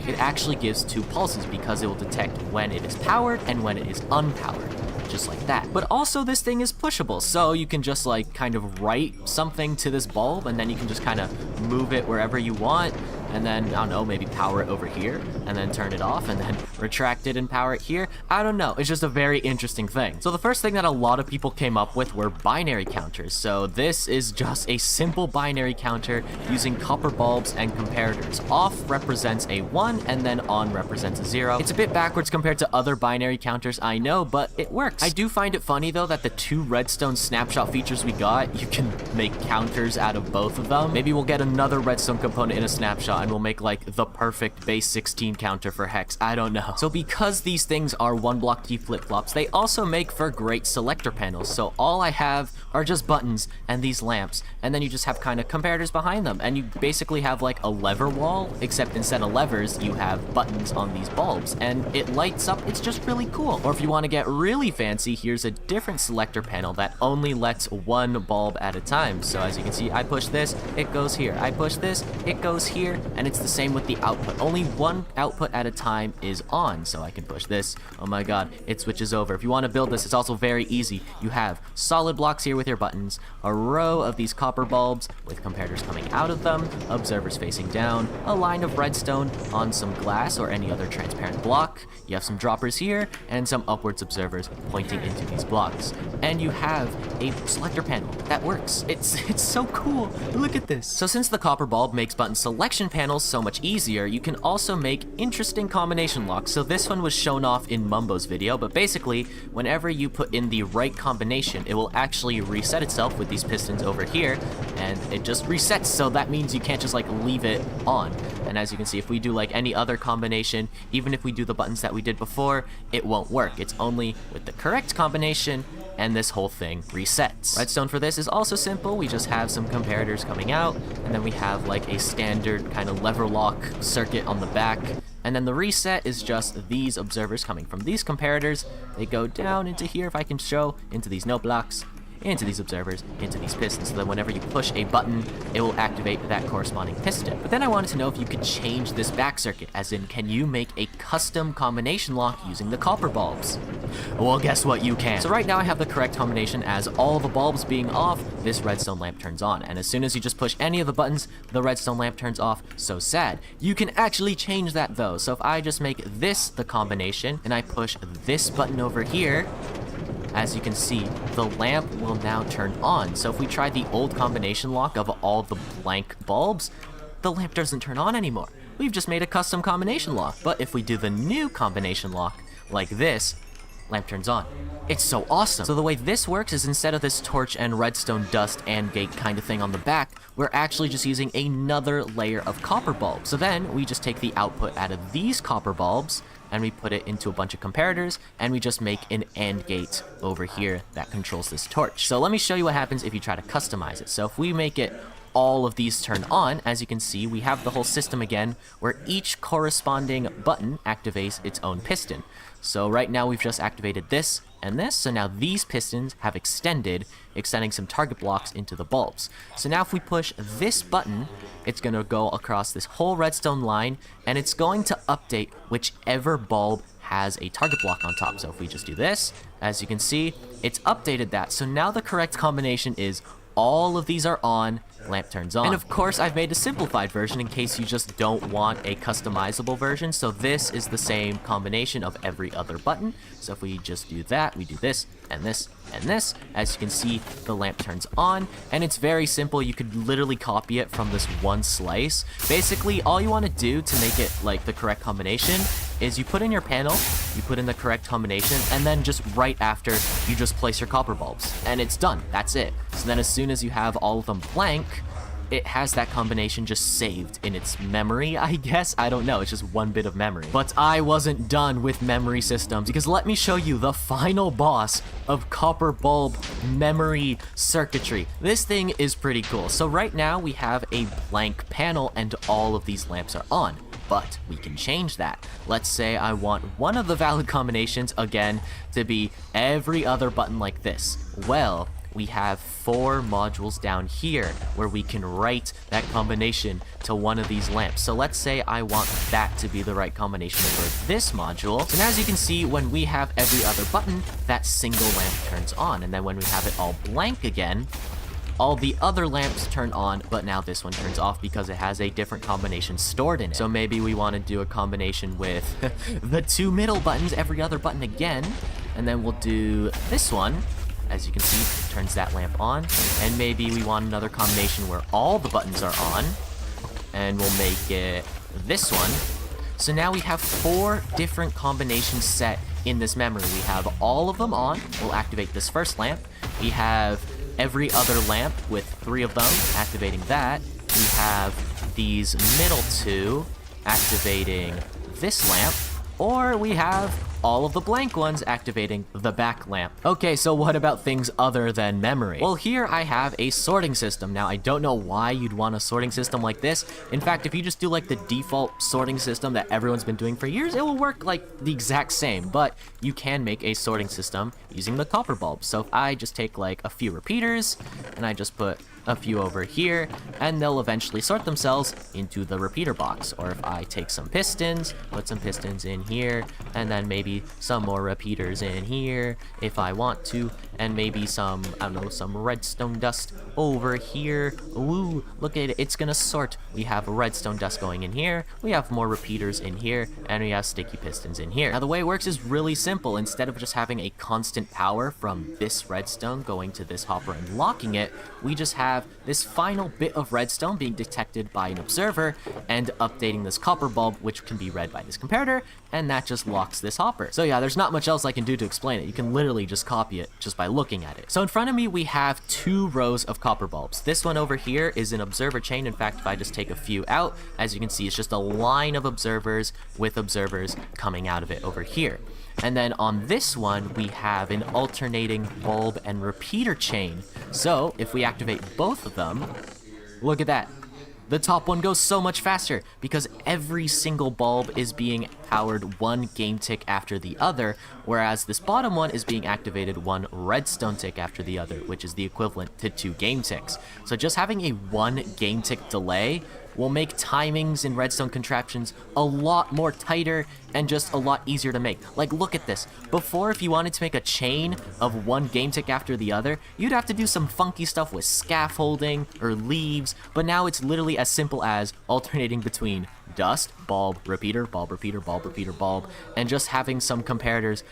it actually gives 2 pulses because it will detect when it is powered and when it is unpowered. Just like that. But also this thing is pushable, so you can just like kind of write something to this bulb, and then you can just kind of move it wherever you want, and then, I don't know, maybe power it over here, and then turn it off, and then retract it and power it here. I don't know, it's just a very interesting thing. So the first thing that a lot of people came up with were binary counters. So this is just a simple binary counter using copper bulbs and comparators. Off represents a 1, and then on represents a 0. It's a bit backwards compared to other binary counters, I know, but it works. I do find it funny though that the 2 redstone snapshot features we got, you can make counters out of both of them. Maybe we'll get another redstone component in a snapshot and we'll make like the perfect base 16 counter for Hex. I don't know. So because these things are 1-block T flip-flops, they also make for great selector panels. So all I have are just buttons and these lamps, and then you just have kind of comparators behind them, and you basically have like a lever wall, except instead of levers you have buttons on these bulbs, and it lights up. It's just really cool. Or if you want to get really fancy, here's a different selector panel that only lets 1 bulb at a time. So as you can see, I push this, it goes here. I push this, it goes here, and it's the same with the output. Only 1 output at a time is on, so I can push this. Oh my god, it switches over. If you want to build this, it's also very easy. You have solid blocks here with your buttons, a row of these copper bulbs with comparators coming out of them, observers facing down, a line of redstone on some glass or any other transparent block. You have some droppers here, and some upwards observers pointing into these blocks. And you have a selector panel that works. It's so cool. Look at this. So since the copper bulb makes button selection panels so much easier, you can also make interesting combination locks. So this one was shown off in Mumbo's video, but basically, whenever you put in the right combination, it will actually reset itself with these pistons over here, and it just resets. So that means you can't just like leave it on. And as you can see, if we do like any other combination, even if we do the buttons that we did before, it won't work. It's only with the correct combination, and this whole thing resets. Redstone for this is also simple. We just have some comparators coming out, and then we have like a standard kind of lever lock circuit on the back. And then the reset is just these observers coming from these comparators. They go down into here, if I can show, into these note blocks, into these observers, into these pistons, so that whenever you push a button, it will activate that corresponding piston. But then I wanted to know if you could change this back circuit, as in, can you make a custom combination lock using the copper bulbs? Well, guess what, you can. So right now I have the correct combination. As all the bulbs being off, this redstone lamp turns on, and as soon as you just push any of the buttons, the redstone lamp turns off. So sad. You can actually change that though. So if I just make this the combination, and I push this button over here, as you can see, the lamp will now turn on. So if we try the old combination lock of all the blank bulbs, the lamp doesn't turn on anymore. We've just made a custom combination lock. But if we do the new combination lock, like this, lamp turns on. It's so awesome. So the way this works is, instead of this torch and redstone dust and gate kind of thing on the back, we're actually just using another layer of copper bulbs. So then we just take the output out of these copper bulbs, and we put it into a bunch of comparators, and we just make an AND gate over here that controls this torch. So let me show you what happens if you try to customize it. So if we make it all of these turn on, as you can see, we have the whole system again, where each corresponding button activates its own piston. So right now we've just activated this and this, so now these pistons have extending some target blocks into the bulbs. So now if we push this button, it's going to go across this whole redstone line, and it's going to update whichever bulb has a target block on top. So if we just do this, as you can see, it's updated that. So now the correct combination is all of these are on, lamp turns on. And of course, I've made a simplified version in case you just don't want a customizable version. So this is the same combination of every other button. So if we just do that, we do this and this and this, as you can see, the lamp turns on, and it's very simple. You could literally copy it from this one slice. Basically, all you want to do to make it like the correct combination is you put in your panel, you put in the correct combination, and then just right after, you just place your copper bulbs, and it's done. That's it. So then as soon as you have all of them blank, it has that combination just saved in its memory, I guess. I don't know, it's just one bit of memory. But I wasn't done with memory systems, because let me show you the final boss of copper bulb memory circuitry. This thing is pretty cool. So right now we have a blank panel and all of these lamps are on. But we can change that. Let's say I want one of the valid combinations, again, to be every other button like this. Well, we have 4 modules down here where we can write that combination to one of these lamps. So let's say I want that to be the right combination for this module. So now, as you can see, when we have every other button, that single lamp turns on. And then when we have it all blank again, all the other lamps turn on, but now this one turns off because it has a different combination stored in it. So maybe we want to do a combination with the 2 middle buttons, every other button again, and then we'll do this one. As you can see, it turns that lamp on, and maybe we want another combination where all the buttons are on, and we'll make it this one. So now we have 4 different combinations set in this memory. We have all of them on, we'll activate this first lamp. We have every other lamp with 3 of them, activating that. We have these middle 2 activating this lamp, or we have all of the blank ones activating the back lamp. Okay, so what about things other than memory? Well, here I have a sorting system. Now, I don't know why you'd want a sorting system like this. In fact, if you just do like the default sorting system that everyone's been doing for years, it will work like the exact same, but you can make a sorting system using the copper bulb. So if I just take like a few repeaters, and I just put a few over here, and they'll eventually sort themselves into the repeater box. Or if I take some pistons, put some pistons in here, and then maybe some more repeaters in here if I want to, and maybe some, I don't know, some redstone dust over here. Ooh, look at it, it's gonna sort. We have redstone dust going in here, we have more repeaters in here, and we have sticky pistons in here. Now the way it works is really simple. Instead of just having a constant power from this redstone going to this hopper and locking it, we just have have this final bit of redstone being detected by an observer and updating this copper bulb, which can be read by this comparator, and that just locks this hopper. So yeah, there's not much else I can do to explain it. You can literally just copy it just by looking at it. So in front of me, we have 2 rows of copper bulbs. This one over here is an observer chain. In fact, if I just take a few out, as you can see, it's just a line of observers with observers coming out of it over here. And then on this one, we have an alternating bulb and repeater chain. So if we activate both of them, look at that. The top one goes so much faster because every single bulb is being powered 1 game tick after the other, whereas this bottom one is being activated 1 redstone tick after the other, which is the equivalent to 2 game ticks. So just having a 1 game tick delay will make timings in redstone contraptions a lot more tighter and just a lot easier to make. Like, look at this. Before, if you wanted to make a chain of 1 game tick after the other, you'd have to do some funky stuff with scaffolding or leaves, but now it's literally as simple as alternating between dust, bulb, repeater, bulb, repeater, bulb, repeater, bulb, and just having some comparators,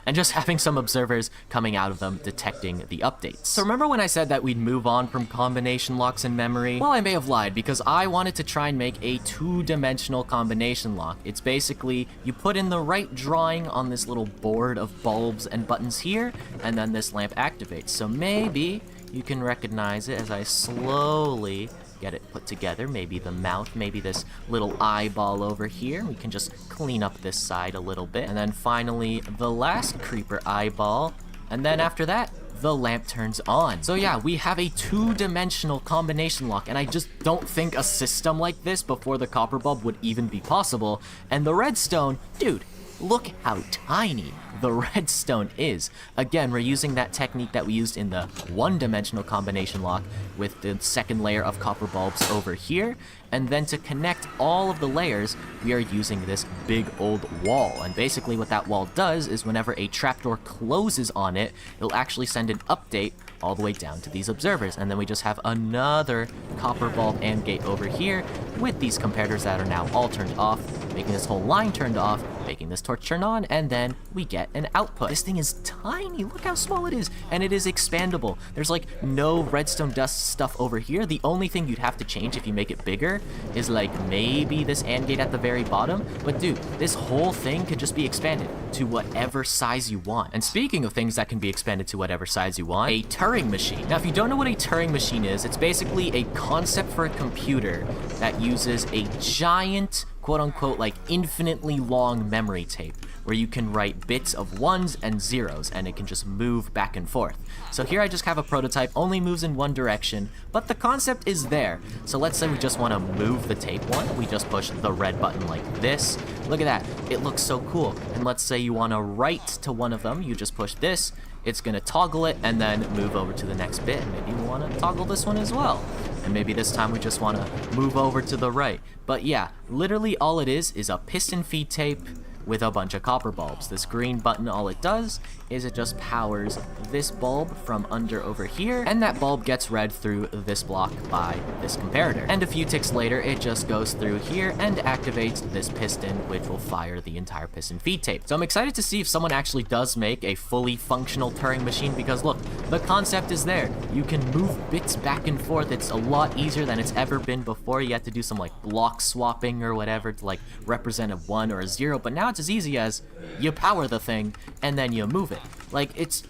and just having some observers coming out of them detecting the updates. So remember when I said that we'd move on from combination locks in memory? Well, I may have lied because I wanted to try and make a 2-dimensional combination lock. It's basically you put in the right drawing on this little board of bulbs and buttons here, and then this lamp activates. So maybe you can recognize it as I slowly get it put together. Maybe the mouth, maybe this little eyeball over here. We can just clean up this side a little bit. And then finally, the last creeper eyeball. And then after that, the lamp turns on. So yeah, we have a 2-dimensional combination lock, and I just don't think a system like this before the copper bulb would even be possible. And the redstone, dude, look how tiny the redstone is. Again, we're using that technique that we used in the 1-dimensional combination lock with the second layer of copper bulbs over here. And then to connect all of the layers, we are using this big old wall. And basically what that wall does is whenever a trapdoor closes on it, it'll actually send an update all the way down to these observers. And then we just have another copper bulb and gate over here with these comparators that are now all turned off, making this whole line turned off, making this torch turn on, and then we get an output. This thing is tiny, look how small it is, and it is expandable. There's like no redstone dust stuff over here. The only thing you'd have to change if you make it bigger is like maybe this AND gate at the very bottom, but dude, this whole thing could just be expanded to whatever size you want. And speaking of things that can be expanded to whatever size you want, a Turing machine. Now, if you don't know what a Turing machine is, it's basically a concept for a computer that uses a giant, quote-unquote, like infinitely long memory tape where you can write bits of 1s and 0s and it can just move back and forth. So here I just have a prototype, only moves in 1 direction, but the concept is there. So let's say we just want to move the tape one, we just push the red button like this. Look at that, it looks so cool. And let's say you want to write to one of them, you just push this, it's gonna toggle it and then move over to the next bit. Maybe we want to toggle this one as well. And maybe this time we just want to move over to the right. But yeah, literally all it is a piston feed tape with a bunch of copper bulbs. This green button, all it does is it just powers this bulb from under over here, and that bulb gets read through this block by this comparator. And a few ticks later, it just goes through here and activates this piston, which will fire the entire piston feed tape. So I'm excited to see if someone actually does make a fully functional Turing machine, because look, the concept is there. You can move bits back and forth. It's a lot easier than it's ever been before. You had to do some like block swapping or whatever to like represent a 1 or a 0, but now it's as easy as you power the thing and then you move it. Like, it's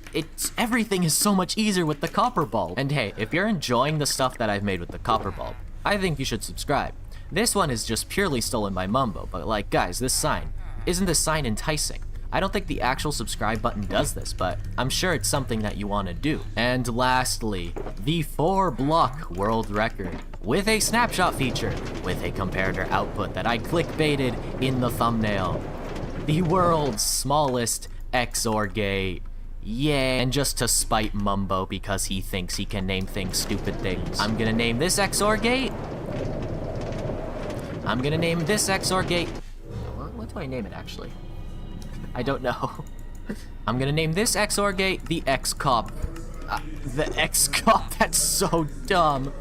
everything is so much easier with the copper bulb. And hey, if you're enjoying the stuff that I've made with the copper bulb, I think you should subscribe. This one is just purely stolen by Mumbo, but like, guys, this sign, isn't this sign enticing? I don't think the actual subscribe button does this, but I'm sure it's something that you want to do. And lastly, the 4-block world record with a snapshot feature with a comparator output that I clickbaited in the thumbnail. The world's smallest XOR gate. Yeah, and just to spite Mumbo because he thinks he can name things stupid things, I'm gonna name this XOR gate. I'm gonna name this XOR gate. What do I name it actually? I don't know. I'm gonna name this XOR gate the X-Cop. The X-Cop, that's so dumb.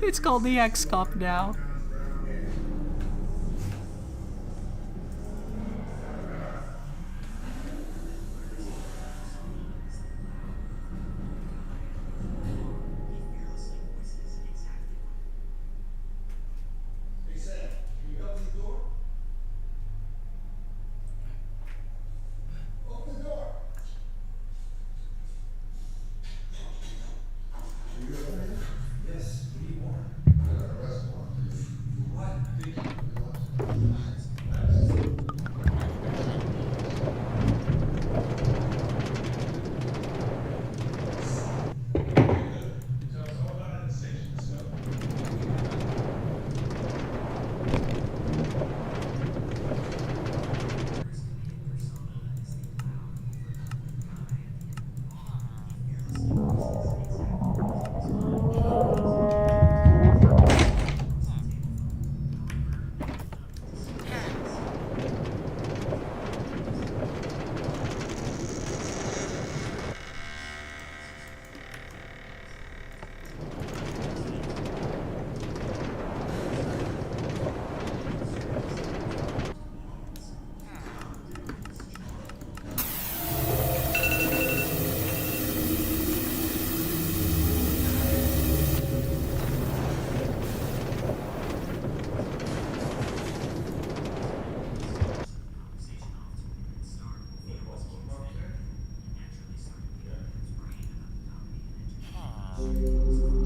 It's called the X-Cop now.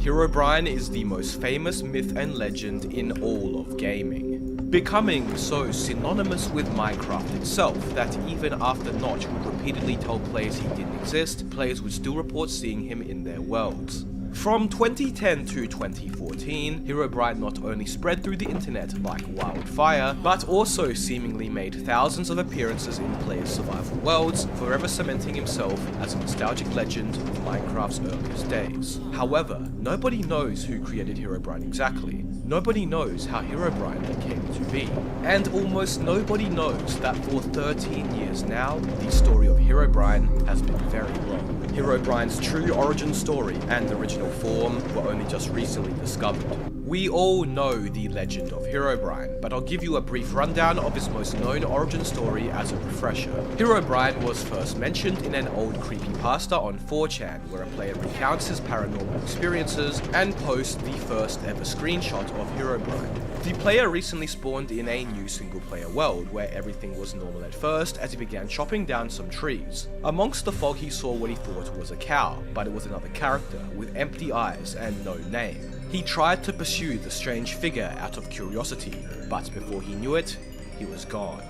Herobrine is the most famous myth and legend in all of gaming, becoming so synonymous with Minecraft itself that even after Notch would repeatedly tell players he didn't exist, players would still report seeing him in their worlds. From 2010 to 2014, Herobrine not only spread through the internet like wildfire, but also seemingly made thousands of appearances in players' survival worlds, forever cementing himself as a nostalgic legend of Minecraft's earliest days. However, nobody knows who created Herobrine exactly. Nobody knows how Herobrine came to be. And almost nobody knows that for 13 years now, the story of Herobrine has been very wrong. Herobrine's true origin story and original form were only just recently discovered. We all know the legend of Herobrine, but I'll give you a brief rundown of his most known origin story as a refresher. Herobrine was first mentioned in an old creepypasta on 4chan, where a player recounts his paranormal experiences and posts the first ever screenshot of Herobrine. The player recently spawned in a new single-player world where everything was normal at first as he began chopping down some trees. Amongst the fog he saw what he thought was a cow, but it was another character with empty eyes and no name. He tried to pursue the strange figure out of curiosity, but before he knew it, he was gone.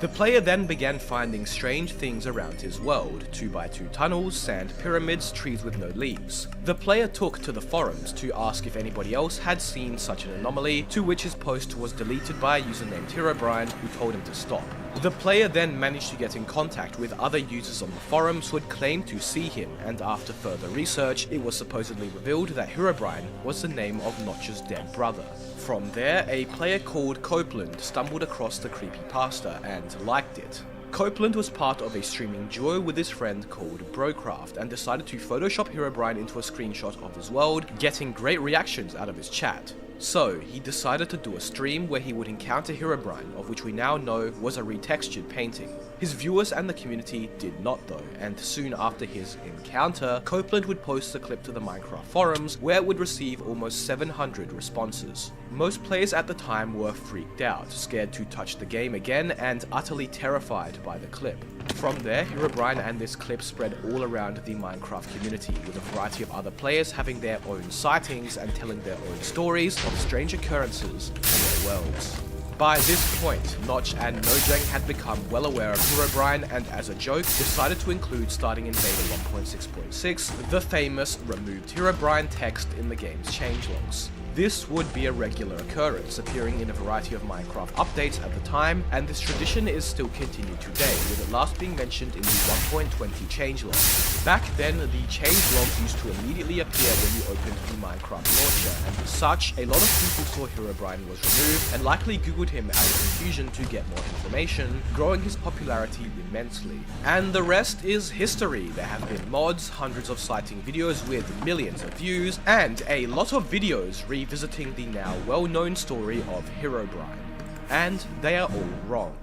The player then began finding strange things around his world, 2x2 tunnels, sand pyramids, trees with no leaves. The player took to the forums to ask if anybody else had seen such an anomaly, to which his post was deleted by a user named Herobrine who told him to stop. The player then managed to get in contact with other users on the forums who had claimed to see him, and after further research, it was supposedly revealed that Herobrine was the name of Notch's dead brother. From there, a player called Copeland stumbled across the creepypasta and liked it. Copeland was part of a streaming duo with his friend called Brocraft and decided to Photoshop Herobrine into a screenshot of his world, getting great reactions out of his chat. So, he decided to do a stream where he would encounter Herobrine, of which we now know was a retextured painting. His viewers and the community did not though, and soon after his encounter, Copeland would post the clip to the Minecraft forums, where it would receive almost 700 responses. Most players at the time were freaked out, scared to touch the game again, and utterly terrified by the clip. From there, Herobrine and this clip spread all around the Minecraft community, with a variety of other players having their own sightings and telling their own stories of strange occurrences in their worlds. By this point, Notch and Mojang had become well aware of Herobrine and as a joke decided to include, starting in beta 1.6.6, the famous removed Herobrine text in the game's changelogs. This would be a regular occurrence, appearing in a variety of Minecraft updates at the time, and this tradition is still continued today, with it last being mentioned in the 1.20 changelog. Back then, the changelogs used to immediately appear when you opened the Minecraft launcher, and as such, a lot of people saw Herobrine was removed, and likely googled him out of confusion to get more information, growing his popularity immensely. And the rest is history. There have been mods, hundreds of sighting videos with millions of views, and a lot of videos revisiting the now well-known story of Herobrine. And they are all wrong.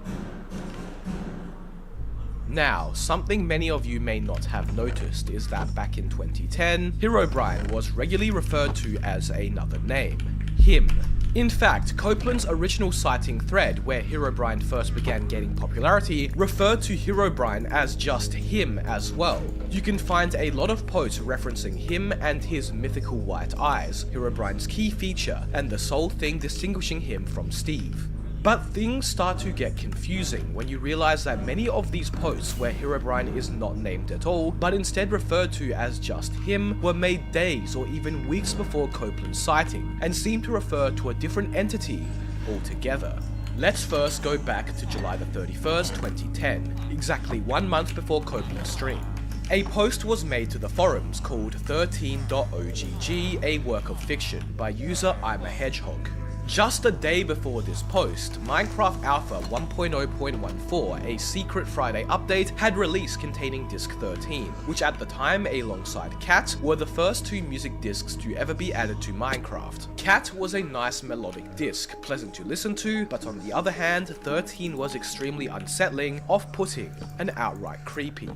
Now, something many of you may not have noticed is that back in 2010, Herobrine was regularly referred to as another name, him. In fact, Copeland's original sighting thread, where Herobrine first began gaining popularity, referred to Herobrine as just him as well. You can find a lot of posts referencing him and his mythical white eyes, Herobrine's key feature, and the sole thing distinguishing him from Steve. But things start to get confusing when you realize that many of these posts where Herobrine is not named at all, but instead referred to as just him, were made days or even weeks before Copeland's sighting, and seem to refer to a different entity altogether. Let's first go back to July the 31st, 2010, exactly 1 month before Copeland's stream. A post was made to the forums called 13.ogg, a work of fiction, by user I'm a Hedgehog. Just a day before this post, Minecraft Alpha 1.0.14, a secret Friday update, had released containing Disc 13, which at the time, alongside Cat, were the first 2 music discs to ever be added to Minecraft. Cat was a nice melodic disc, pleasant to listen to, but on the other hand, 13 was extremely unsettling, off-putting, and outright creepy.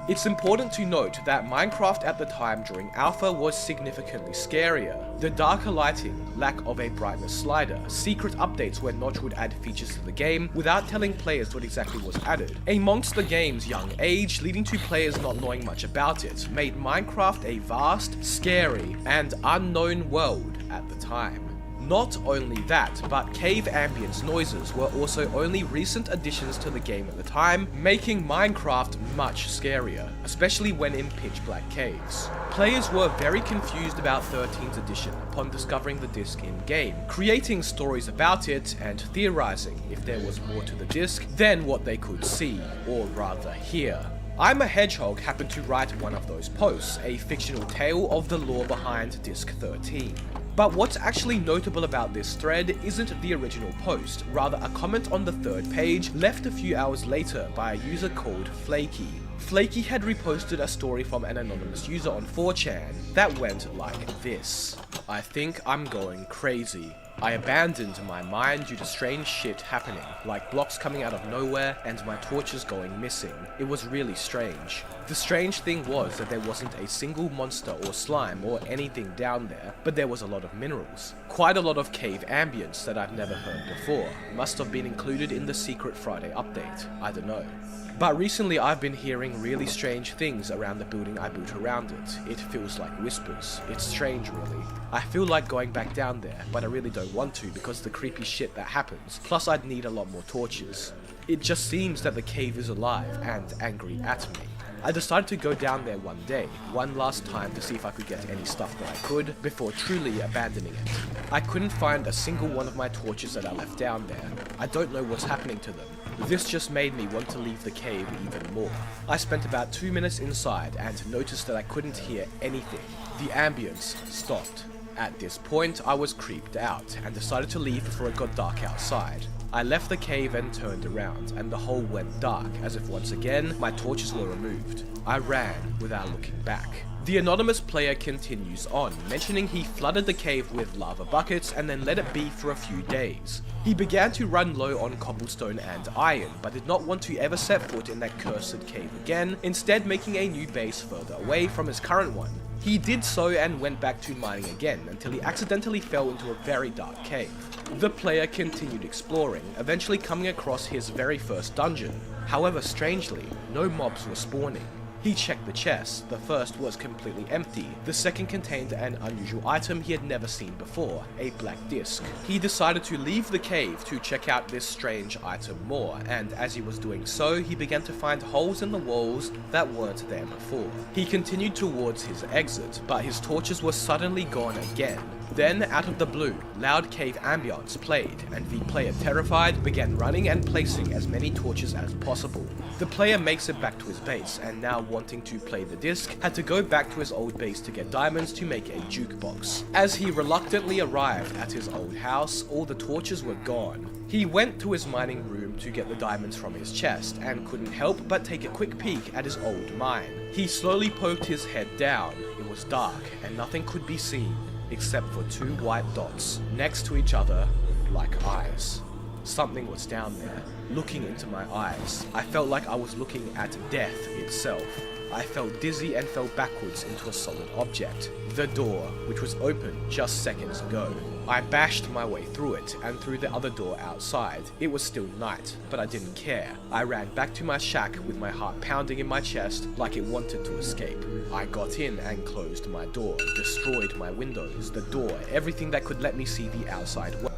It's important to note that Minecraft at the time during alpha was significantly scarier. The darker lighting, lack of a brightness slider, secret updates where Notch would add features to the game without telling players what exactly was added, amongst the game's young age leading to players not knowing much about it, made Minecraft a vast, scary, and unknown world at the time. Not only that, but cave ambience noises were also only recent additions to the game at the time, making Minecraft much scarier, especially when in pitch black caves. Players were very confused about 13's edition upon discovering the disc in-game, creating stories about it and theorizing if there was more to the disc than what they could see, or rather hear. I'm a Hedgehog happened to write one of those posts, a fictional tale of the lore behind Disc 13. But what's actually notable about this thread isn't the original post, rather a comment on the third page left a few hours later by a user called Flaky. Flaky had reposted a story from an anonymous user on 4chan that went like this. I think I'm going crazy. I abandoned my mine due to strange shit happening, like blocks coming out of nowhere and my torches going missing. It was really strange. The strange thing was that there wasn't a single monster or slime or anything down there, but there was a lot of minerals. Quite a lot of cave ambience that I've never heard before. Must have been included in the Secret Friday update. I don't know. But recently I've been hearing really strange things around the building I built around it. It feels like whispers. It's strange really. I feel like going back down there, but I really don't want to because of the creepy shit that happens. Plus I'd need a lot more torches. It just seems that the cave is alive and angry at me. I decided to go down there one day, one last time to see if I could get any stuff that I could, before truly abandoning it. I couldn't find a single one of my torches that I left down there. I don't know what's happening to them. This just made me want to leave the cave even more. I spent about 2 minutes inside and noticed that I couldn't hear anything. The ambience stopped. At this point, I was creeped out and decided to leave before it got dark outside. I left the cave and turned around, and the hole went dark, as if once again, my torches were removed. I ran without looking back. The anonymous player continues on, mentioning he flooded the cave with lava buckets and then let it be for a few days. He began to run low on cobblestone and iron, but did not want to ever set foot in that cursed cave again, instead making a new base further away from his current one. He did so and went back to mining again, until he accidentally fell into a very dark cave. The player continued exploring, eventually coming across his very first dungeon. However, strangely, no mobs were spawning. He checked the chests. The first was completely empty. The second contained an unusual item he had never seen before, a black disc. He decided to leave the cave to check out this strange item more, and as he was doing so, he began to find holes in the walls that weren't there before. He continued towards his exit, but his torches were suddenly gone again. Then, out of the blue, loud cave ambience played, and the player, terrified, began running and placing as many torches as possible. The player makes it back to his base, and now wanting to play the disc, had to go back to his old base to get diamonds to make a jukebox. As he reluctantly arrived at his old house, all the torches were gone. He went to his mining room to get the diamonds from his chest, and couldn't help but take a quick peek at his old mine. He slowly poked his head down. It was dark, and nothing could be seen, except for 2 white dots next to each other like eyes. Something was down there, looking into my eyes. I felt like I was looking at death itself. I felt dizzy and fell backwards into a solid object. The door, which was open just seconds ago. I bashed my way through it and through the other door outside. It was still night, but I didn't care. I ran back to my shack with my heart pounding in my chest like it wanted to escape. I got in and closed my door, destroyed my windows, the door, everything that could let me see the outside world.